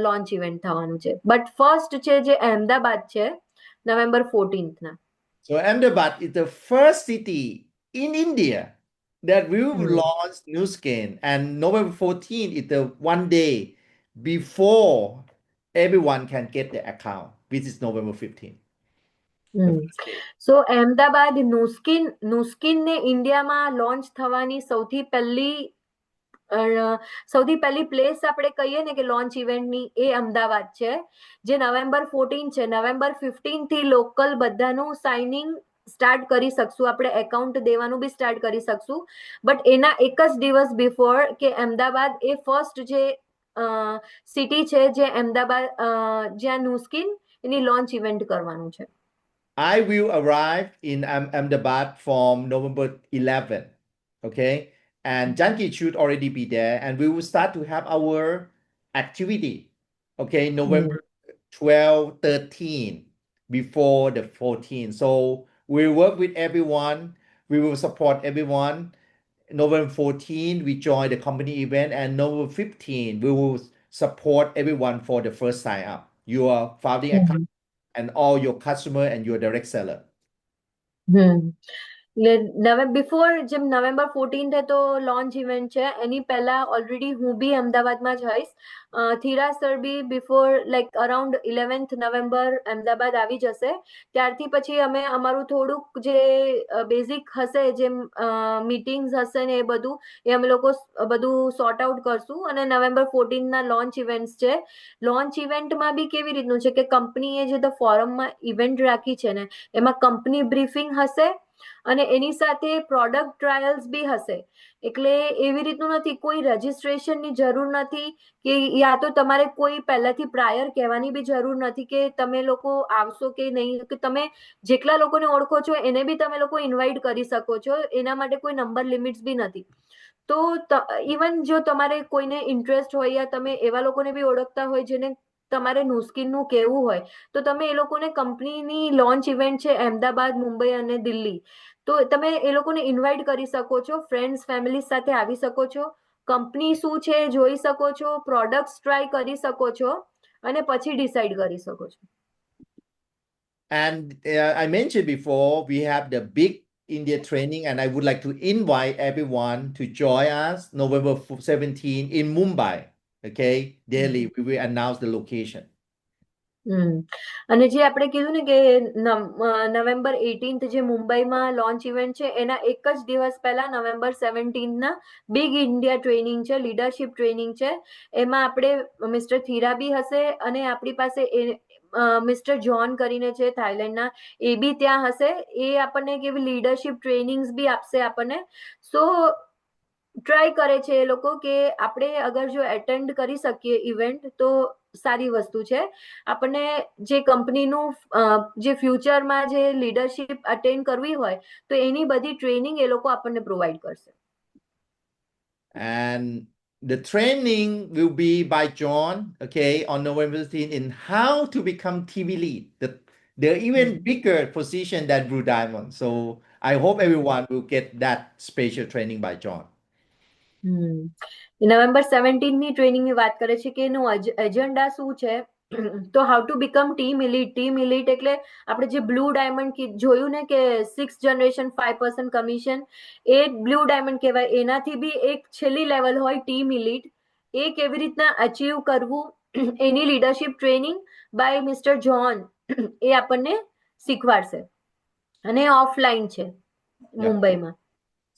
લોન્ચ ઇવેન્ટ થવાનું છે. બટ ફર્સ્ટ છે જે અહેમદાબાદ છે, નવેમ્બર 14th ના. So Ahmedabad is the first city in India that will hmm launch Nu Skin, and November 14th is the one day before everyone can get the account, which is November 15th, the hmm first day. સો અહેમદાબાદ નુસ્કિન ને ઇન્ડિયામાં launch થવાની સૌથી પહેલી place આપણે કહીએ ને કે launch ઇવેન્ટની, એ અમદાવાદ છે, જે નવેમ્બર 14 છે. નવેમ્બર 15 થી લોકલ બધાનું સાઇનિંગ સ્ટાર્ટ કરી શકશું, આપણે એકાઉન્ટ દેવાનું બી સ્ટાર્ટ કરી શકશું. બટ એના એક જ દિવસ બિફોર કે અમદાવાદ એ ફર્સ્ટ જે સિટી છે જે જ્યાં નુસ્કિન એની લોન્ચ ઇવેન્ટ કરવાનું છે. I will arrive in Ahmedabad from November 11th, okay? And Janki should already be there, and we will start to have our activity, okay? November 12, 13, before the 14th. So we'll work with everyone. We will support everyone. November 14, we join the company event, and November 15, we will support everyone for the first sign up. Your founding account and all your customer and your direct seller. Before જેમ November 14 તો launch event છે, એની પહેલા already હું બી અમદાવાદમાં જ હઈશ. થીરા સર બી before like around 11th November Ahmedabad આવી જશે. ત્યારથી પછી અમે અમારું થોડુંક જે બેઝિક હશે, જેમ મીટિંગ્સ હશે ને એ બધું, એ અમે લોકો બધું સોર્ટ આઉટ કરશું. અને નવેમ્બર 14 ના લોન્ચ ઇવેન્ટ્સ છે. લોન્ચ ઇવેન્ટમાં બી કેવી રીતનું છે કે કંપનીએ જે ધ ફોરમમાં ઇવેન્ટ રાખી છે ને, એમાં કંપની બ્રીફિંગ હશે અને એની સાથે પ્રોડક્ટ ટ્રાયલ્સ બી હશે. એટલે એવી રીતનું નથી, કોઈ રજિસ્ટ્રેશનની જરૂર નથી, કે યા તો તમારે કોઈ પહેલાથી પ્રાયર કહેવાની બી જરૂર નથી કે તમે લોકો આવશો કે નહીં. કે તમે જેટલા લોકોને ઓળખો છો એને બી તમે લોકો ઇન્વાઇટ કરી શકો છો, એના માટે કોઈ નંબર લિમિટ્સ બી નથી. તો ઇવન જો તમારે કોઈને ઇન્ટરેસ્ટ હોય, યા તમે એવા લોકોને બી ઓળખતા હોય જેને તમારે નુસ્કિનનું કહેવું હોય, તો તમે એ લોકોને કંપનીની લોન્ચ ઇવેન્ટ છે અહેમદાબાદ, મુંબઈ અને દિલ્હી, તો તમે એ લોકોને ઇન્વાઇટ કરી શકો છો, ફ્રેન્ડ્સ ફેમિલી સાથે આવી શકો છો, કંપની શું છે જોઈ શકો છો, પ્રોડક્ટ્સ ટ્રાય કરી શકો છો, અને પછી ડિસાઈડ કરી શકો છો. And I mentioned before, we have the big India training, and I would like to invite everyone to join us November 17 in Mumbai. Okay, Delhi. We will announce the location. અને જે આપણે કીધું ને કે November 18th જે મુંબઈમાં launch event છે, એના એક જ દિવસ પહેલા નવેમ્બર 17 ના બિગ ઇન્ડિયા ટ્રેનિંગ છે, લીડરશિપ ટ્રેનિંગ છે. એમાં આપણે મિસ્ટર થીરા બી હશે, અને આપણી પાસે મિસ્ટર જોન કરીને છે થાઈલેન્ડના, એ બી ત્યાં હશે. એ આપણને કેવી લીડરશિપ ટ્રેનિંગ્સ બી આપશે આપણને. સો ટ્રાય કરે છે એ લોકો કે આપણે અગર જો એટેન્ડ કરી શકીએ ઇવેન્ટ તો સારી વસ્તુ છે. આપણને જે કંપનીનું જે ફ્યુચરમાં જે લીડરશિપ અટેન્ડ કરવી હોય, તો એની બધી ટ્રેનિંગ એ લોકો આપણને પ્રોવાઈડ કરશે. And the training will be by John, okay, on November 15 in how to become TV lead. The even bigger position than Blue Diamond. So I hope everyone will get that special training by John. November 17 ની ટ્રેનિંગની વાત કરે છે કે એનું agenda શું છે. તો how to become team ઇલીટ એટલે આપણે જે બ્લુ ડાયમંડ જોયું ને કે 6th જનરેશન 5% કમિશન, એ બ્લુ ડાયમંડ કહેવાય. એનાથી બી એક છેલ્લી લેવલ હોય ટીમ ઇલીટ. એ કેવી રીતના અચીવ કરવું, એની leadership training by mister John એ આપણને શીખવાડશે, અને ઓફલાઈન છે મુંબઈમાં.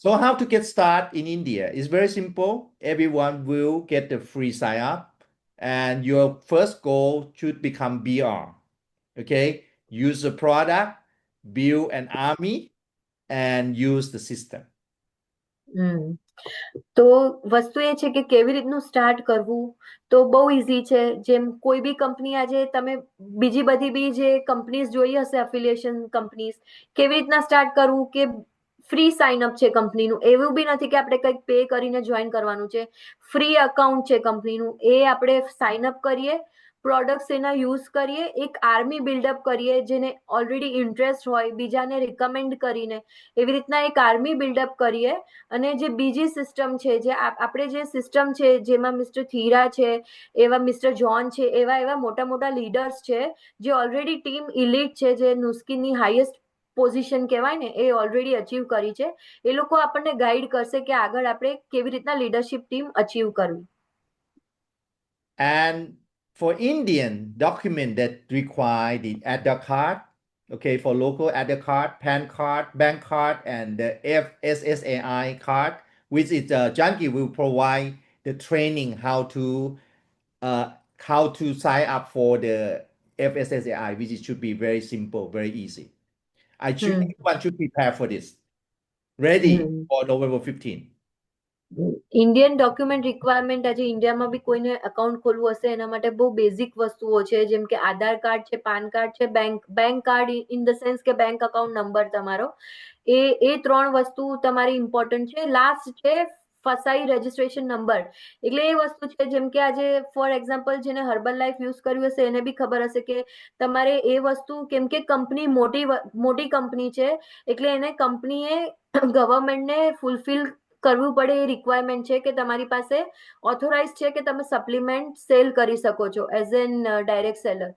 So how to get started in India? It's very simple. Everyone will get the free sign up, and your first goal should become BR. Okay. use the product, build an army, and use the system. તો વસ્તુ એ છે કે કેવી રીતનું start કરવું તો બહુ easy છે. જેમ કોઈ બી કંપની આજે તમે બીજી બધી બી જે કંપનીઝ જોઈ હશે એફિલિએશન કંપનીઝ, કેવી રીતના સ્ટાર્ટ કરવું કે ફ્રી સાઇન અપ છે કંપનીનું. એવું બી નથી કે આપણે કંઈક પે કરીને જોઈન કરવાનું છે. ફ્રી અકાઉન્ટ છે કંપનીનું, એ આપણે સાઇન અપ કરીએ, પ્રોડક્ટ્સ એના યુઝ કરીએ, એક આર્મી બિલ્ડઅપ કરીએ, જેને ઓલરેડી ઇન્ટરેસ્ટ હોય બીજાને રિકમેન્ડ કરીને એવી રીતના એક આર્મી બિલ્ડઅપ કરીએ. અને જે બીજી સિસ્ટમ છે, જે આપણે જે સિસ્ટમ છે જેમાં મિસ્ટર થીરા છે, એવા મિસ્ટર જોન છે, એવા મોટા મોટા લીડર્સ છે જે ઓલરેડી ટીમ ઇલીટ છે, જે નુસ્કીની હાઈએસ્ટ પોઝિશન કહેવાય ને એ ઓલરેડી અચીવ કરી છે. એ લોકો આપણને ગાઈડ કરશે કે આગળ આપણે કેવી રીતના લીડરશિપ ટીમ અચીવ કરવી. And for Indian document that require the Aadhaar card, okay, for local Aadhaar card, PAN card, bank card, and the FSSAI card, which is Janki will provide the training how to sign up for the FSSAI, which is, should be very simple, very easy. Everyone should prepare for this. Ready for November 15. Indian document requirement આજે ઇન્ડિયામાં બી કોઈને account ખોલવું હશે એના માટે બહુ basic વસ્તુઓ છે, જેમ કે આધાર કાર્ડ છે, પાન કાર્ડ છે, bank card in the sense કે બેંક અકાઉન્ટ નંબર તમારો. એ 3 વસ્તુ તમારી ઇમ્પોર્ટન્ટ છે. લાસ્ટ છે ફસાઈ રજીસ્ટ્રેશન નંબર. એટલે એ વસ્તુ છે જેમ કે આજે ફોર એક્ઝામ્પલ જેને હર્બલ લાઈફ યુઝ કર્યું હશે એને બી ખબર હશે કે તમારે એ વસ્તુ, કેમ કે કંપની મોટી કંપની છે એટલે એને કંપનીએ ગવર્મેન્ટને ફૂલફિલ કરવું પડે એ રિક્વાયરમેન્ટ છે કે તમારી પાસે ઓથોરાઇઝ છે કે તમે સપ્લિમેન્ટ સેલ કરી શકો છો એઝ એન ડાયરેક્ટ સેલર.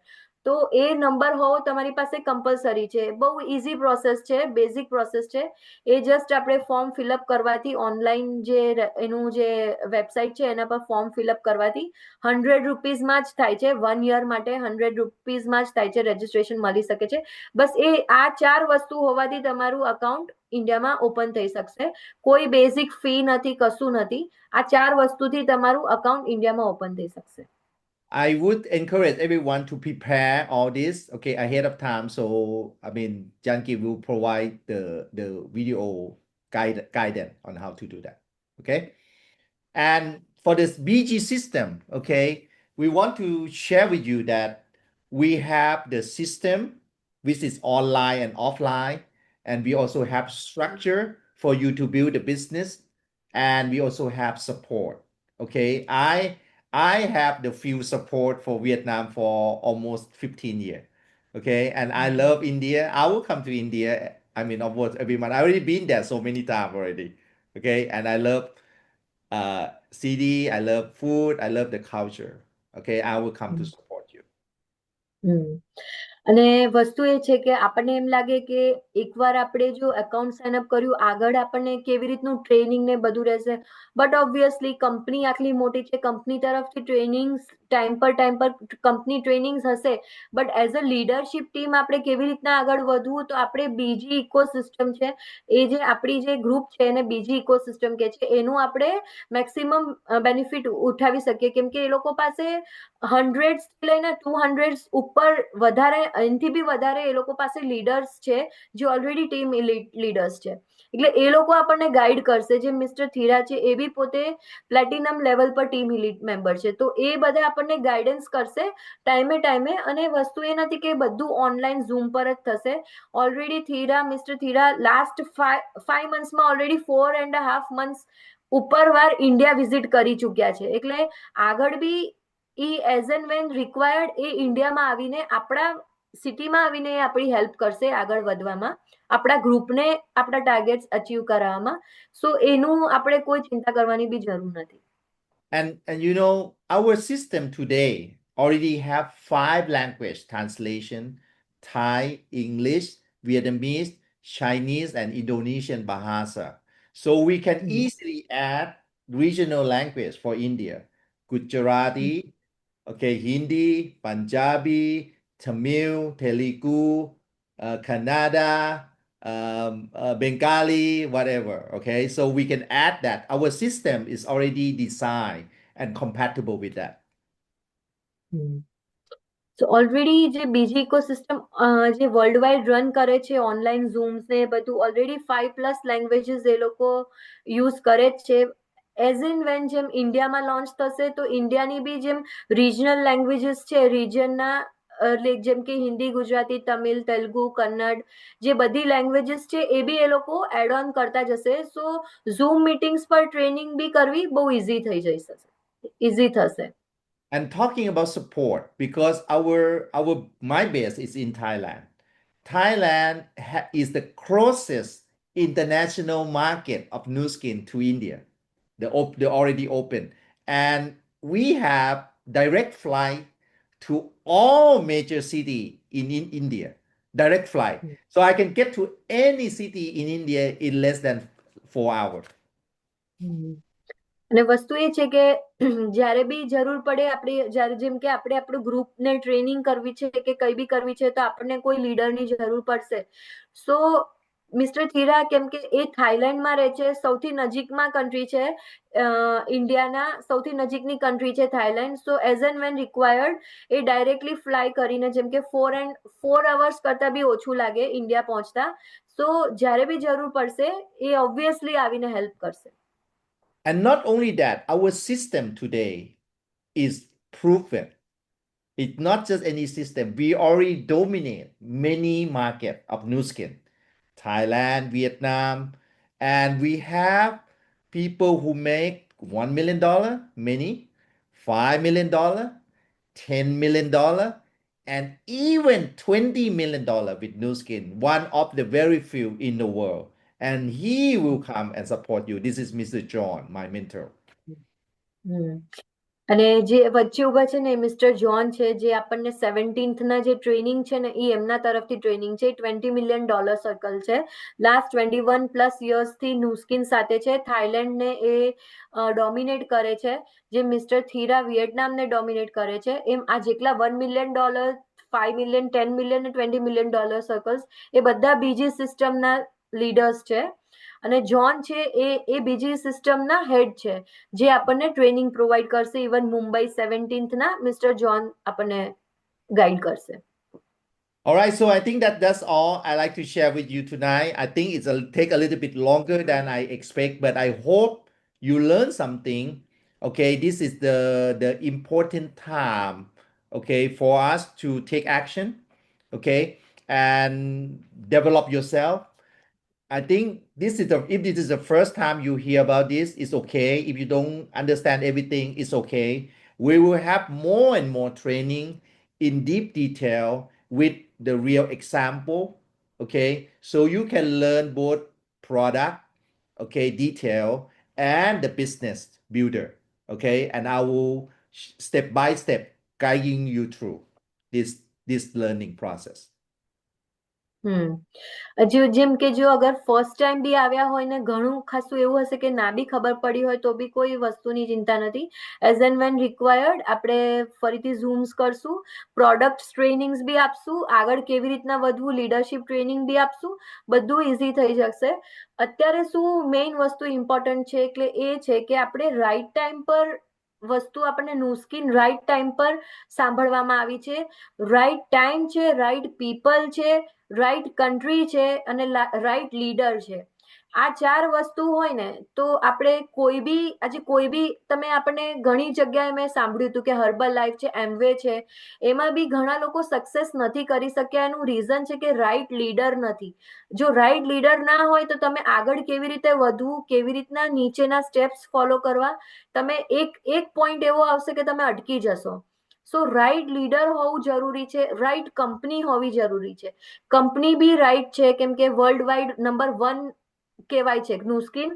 તો એ નંબર હોવો તમારી પાસે કમ્પલસરી છે. બહુ ઇઝી પ્રોસેસ છે, બેઝિક પ્રોસેસ છે. એ જસ્ટ આપણે ફોર્મ ફિલઅપ કરવાથી ઓનલાઈન જે એનું જે વેબસાઇટ છે એના પર ફોર્મ ફિલઅપ કરવાથી 100 રૂપીઝમાં જ થાય છે. 1 યર માટે 100 રૂપીઝમાં જ થાય છે, રજીસ્ટ્રેશન મળી શકે છે. બસ એ આ 4 વસ્તુ હોવાથી તમારું અકાઉન્ટ ઇન્ડિયામાં ઓપન થઈ શકશે. કોઈ બેઝિક ફી નથી, કશું નથી. આ 4 વસ્તુથી તમારું અકાઉન્ટ ઇન્ડિયામાં ઓપન થઈ શકશે. I would encourage everyone to prepare all this, okay, ahead of time. So, I mean, Janki will provide the video guidance on how to do that, okay? And for this BG system, okay, we want to share with you that we have the system, which is online and offline, and we also have structure for you to build a business, and we also have support, okay? I have the field support for Vietnam for almost 15 years. Okay. And I love India. I will come to India. I mean, almost every month. I already been there so many times already. Okay. And I love city. I love food. I love the culture. Okay. I will come to support you. અને વસ્તુ એ છે કે આપણને એમ લાગે કે એકવાર આપણે જો એકાઉન્ટ સાઇન અપ કર્યું, આગળ આપણને કેવી રીતનું ટ્રેનિંગ ને બધું રહેશે. બટ ઓબ્વિયસલી કંપની આટલી મોટી છે, કંપની તરફથી ટ્રેનિંગ્સ ટાઈમ પર કંપની ટ્રેનિંગ્સ હશે. But as a leadership team આપણે કેવી રીતના આગળ વધવું, તો આપણે બીજી ઇકોસિસ્ટમ છે, એ જે આપણી જે ગ્રુપ છે એને બીજી ઇકોસિસ્ટમ કે છે, એનું આપણે મેક્સિમમ બેનિફિટ ઉઠાવી શકીએ. કેમ કે એ લોકો પાસે 100 લઈને 200 ઉપર વધારે, એનાથી બી વધારે એ લોકો પાસે લીડર્સ છે જે ઓલરેડી ટીમ લીડર્સ છે. એટલે એ લોકો આપણને ગાઈડ કરશે. જે મિસ્ટર થીરા છે એ બી પોતે પ્લેટિનમ લેવલ પર ટીમ લીડ મેમ્બર છે, તો એ બધા આપણને ગાઈડન્સ કરશે ટાઈમે. અને વસ્તુ એ નથી કે બધું ઓનલાઈન ઝૂમ પર જ થશે. ઓલરેડી મિસ્ટર થીરા લાસ્ટ 5 મંથ્સમાં ઓલરેડી 4.5 મંથ્સ ઉપરવાર ઇન્ડિયા વિઝિટ કરી ચુક્યા છે. એટલે આગળ બી એઝ એન્ડ વેન રિક્વાયર્ડ એ ઇન્ડિયામાં આવીને આપણા સિટીમાં આવીને આપણી હેલ્પ કરશે આગળ વધવામાં, આપણા ગ્રુપને આપણા ટાર્ગેટ્સ અચીવ કરવામાં. સો એનું આપણે કોઈ ચિંતા કરવાની બી જરૂર નથી. And you know, our system today already have 5 language translation: Thai, English, Vietnamese, Chinese, and Indonesian Bahasa. So we can easily add regional language for India: Gujarati, okay, Hindi, Punjabi, Tamil, Telugu, Kannada, Bengali, whatever. Okay, so we can add that. Our system is already designed and compatible with that. So already જે બીજી ecosystem જે world wide run કરે છે online ઝૂમ્સ ને બધું already 5+ languages એ લોકો use કરે જ છે. એઝ ઇન વેન જેમ ઇન્ડિયામાં લોન્ચ થશે તો ઇન્ડિયાની બી જેમ રિજનલ લેંગ્વેજીસ છે રિજનના જેમ કે હિન્દી, ગુજરાતી, તમિલ, તેલુગુ, કન્નડ જે બધી લેંગ્વેજીસ છે એ બી એ લોકો એડ ઓન કરતા જશે. સો ઝૂમ મીટિંગ્સ પર ટ્રેનિંગ બી કરવી બહુ ઇઝી થશે. And talking about support, because our my base is in Thailand. Thailand is the closest international market of Nu Skin to India. They're already open, and we have direct flight to all major city in India. Direct flight, so I can get to any city in India in less than 4 hours. અને વસ્તુ એ છે કે જ્યારે બી જરૂર પડે આપણે જ્યારે જેમ કે આપણે આપણું ગ્રુપને ટ્રેનિંગ કરવી છે કે કઈ બી કરવી છે તો આપણને કોઈ લીડરની જરૂર પડશે. સો મિસ્ટર થીરા કેમ કે એ થાઈલેન્ડમાં રહે છે, સૌથી નજીકમાં કન્ટ્રી છે ઇન્ડિયાના, સૌથી નજીકની કન્ટ્રી છે Thailand. So as and when required A directly fly કરીને જેમ કે 4 અવર્સ બી ઓછું લાગે ઇન્ડિયા પહોંચતા. સો જ્યારે બી જરૂર પડશે એ ઓબ્વિયસલી આવીને હેલ્પ કરશે. And not only that, our system today is proven. It's not just any system. We already dominate many markets of Nu Skin, Thailand, Vietnam, and we have people who make $1 million, many, $5 million, $10 million, and even $20 million with Nu Skin, one of the very few in the world. And he will come and support you. This is Mr. John, my mentor. અને જે વચ્ચે ઉભા છે ને mister John છે જે આપણને 17th જે ટ્રેનિંગ છે ને એ એમના તરફથી ટ્રેનિંગ છે. $20 million સર્કલ છે. લાસ્ટ 21+ થી Nu Skin સાથે છે. થાઈલેન્ડને એ ડોમિનેટ કરે છે. જે મિસ્ટર થીરા વિયેટનામને ડોમિનેટ કરે છે એમ આ જેટલા $1 million, $5 million, $10 million અને $20 million સર્કલ્સ એ બધા બીજી સિસ્ટમના લીડર્સ છે. અને જોન છે એ બીજી સિસ્ટમના હેડ છે જે આપણને ટ્રેનિંગ પ્રોવાઈડ કરશે. Even Mumbai 17th mister John આપણને ગાઈડ કરશે. All right, so I think that's all I like to share with you tonight. I think it'll take a little bit longer than I expect, but I hope you learn something. Okay, this is the important time, okay, for us to take action, okay, and develop yourself. I think if this is the first time you hear about this, it's okay. If you don't understand everything, it's okay. We will have more and more training in deep detail with the real example, okay? So you can learn both product, okay, detail, and the business builder, okay? And I will step by step guiding you through this learning process. જેમ કે જો અગર first time બી આવ્યા હોય ને ઘણું ખાસું એવું હશે કે ના બી ખબર પડી હોય તો બી કોઈ વસ્તુની ચિંતા નથી. એઝ એન્ડ વેન રિક્વાયર્ડ આપણે ફરીથી ઝૂમ્સ કરશું, પ્રોડક્ટ ટ્રેનિંગ્સ બી આપશું, આગળ કેવી રીતના વધવું લીડરશિપ ટ્રેનિંગ બી આપશું, બધું ઇઝી થઈ જશે. અત્યારે શું મેઇન વસ્તુ ઇમ્પોર્ટન્ટ છે એટલે એ છે કે આપણે રાઈટ ટાઈમ પર વસ્તુ આપણને Nu Skin રાઈટ ટાઈમ પર સાંભળવામાં આવી છે. રાઈટ ટાઈમ છે, રાઈટ પીપલ છે, રાઈટ કન્ટ્રી છે અને રાઈટ લીડર છે. આ 4 વસ્તુ હોય ને તો આપણે કોઈ બી તમે આપણને ઘણી જગ્યાએ મેં સાંભળ્યું હતું કે હર્બલ લાઈફ છે, એમવે છે, એમાં બી ઘણા લોકો સક્સેસ નથી કરી શક્યા. એનું રીઝન છે કે રાઈટ લીડર નથી. જો રાઈટ લીડર ના હોય તો તમે આગળ કેવી રીતે વધવું, કેવી રીતના નીચેના સ્ટેપ્સ ફોલો કરવા, તમે એક પોઈન્ટ એવો આવશે કે તમે અટકી જશો. સો રાઈટ લીડર હોવું જરૂરી છે, રાઈટ કંપની હોવી જરૂરી છે. કંપની બી રાઈટ છે કેમ કે વર્લ્ડ વાઇડ નંબર 1 કહેવાય છે Nu Skin.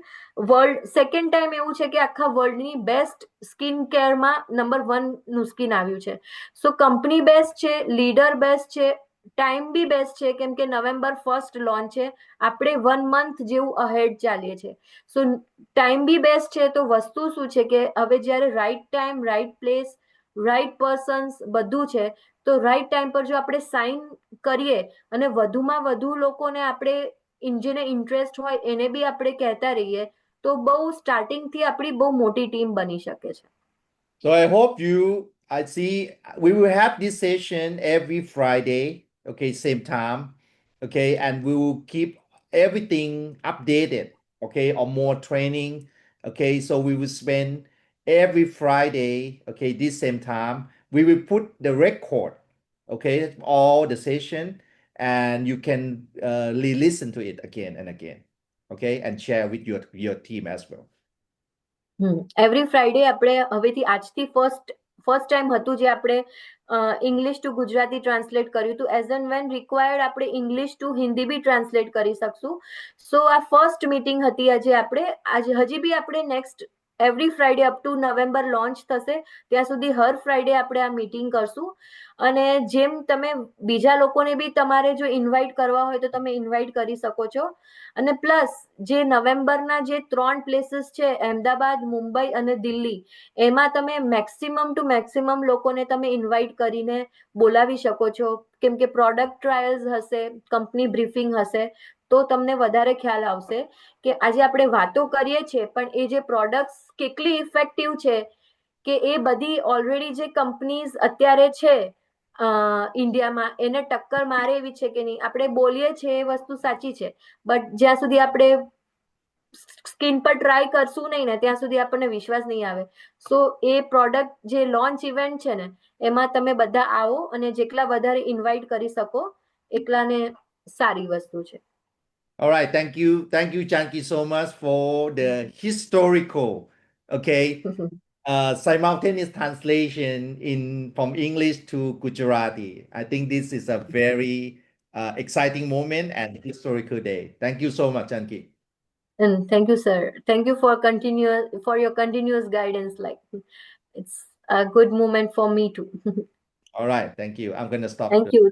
World second time એવું છે કે આખા વર્લ્ડની બેસ્ટ સ્કિન કેરમાં નંબર 1 Nu Skin આવ્યું છે. સો કંપની બેસ્ટ છે, લીડર બેસ્ટ છે, ટાઈમ બી બેસ્ટ છે કેમ કે November 1st લોન્ચ છે. આપણે 1 month જેવું અહેડ ચાલીએ છીએ. સો ટાઈમ બી બેસ્ટ છે. તો વસ્તુ શું છે કે હવે જ્યારે right time, right place, right persons બધું છે તો રાઈટ ટાઈમ પર જો આપણે સાઇન કરીએ અને વધુમાં વધુ લોકોને આપણે જેને ઇન્ટરેસ્ટ હોય એને બી આપણે કહેતા રહીએ તો બહુ સ્ટાર્ટિંગથી આપણી બહુ મોટી ટીમ બની શકે છે. So I hope you I see we will have this session every Friday, okay, same time, okay, and we will keep everything updated, okay, or more training, okay. So we will spend every Friday, okay, this same time. We will put the record, okay, all the session, and you can re-listen to it again and again, okay, and share with your team as well. Every Friday આપણે હવેથી આજથી first time હતું જે આપણે English two Gujarati translate કર્યું હતું. As and when required આપણે English to Hindi be translate કરી શકશું. સો આ ફર્સ્ટ મીટિંગ હતી આજે હજી બી આપણે next every Friday up to November launch થશે ત્યાં સુધી હર ફ્રાઈડે આપણે આ મીટિંગ કરશું. અને જેમ તમે બીજા લોકોને બી તમારે જો ઇન્વાઇટ કરવા હોય તો તમે ઇન્વાઇટ કરી શકો છો. અને પ્લસ જે નવેમ્બરના જે 3 પ્લેસીસ છે અહેમદાબાદ, મુંબઈ અને દિલ્હી, એમાં તમે મેક્સિમમ ટુ મેક્સિમમ લોકોને તમે ઇન્વાઇટ કરીને બોલાવી શકો છો. કેમ કે પ્રોડક્ટ ટ્રાયલ્સ હશે, કંપની બ્રીફિંગ હશે, તો તમને વધારે ખ્યાલ આવશે કે આજે આપણે વાતો કરીએ છીએ પણ એ જે પ્રોડક્ટ્સ કેટલી ઇફેક્ટિવ છે કે એ બધી ઓલરેડી જે કંપનીઝ અત્યારે છે ઇન્ડિયામાં એને ટક્કર મારે એવી છે કે નહીં. આપણે બોલીએ છીએ એ વસ્તુ સાચી છે, બટ જ્યાં સુધી આપણે સ્કિન પર ટ્રાય કરશું નહીં ને ત્યાં સુધી આપણને વિશ્વાસ નહીં આવે. સો એ પ્રોડક્ટ જે લોન્ચ ઇવેન્ટ છે ને એમાં તમે બધા આવો અને જેટલા વધારે ઇન્વાઇટ કરી શકો એટલાને સારી વસ્તુ છે. All right, thank you, Janki, so much for the historical, okay, simultaneous translation from English to Gujarati. I think this is a very exciting moment and historical day. Thank you so much, Janki. And thank you, sir. Thank you for your continuous guidance. Like it's a good moment for me too. All right, thank you. I'm gonna stop. Thank you.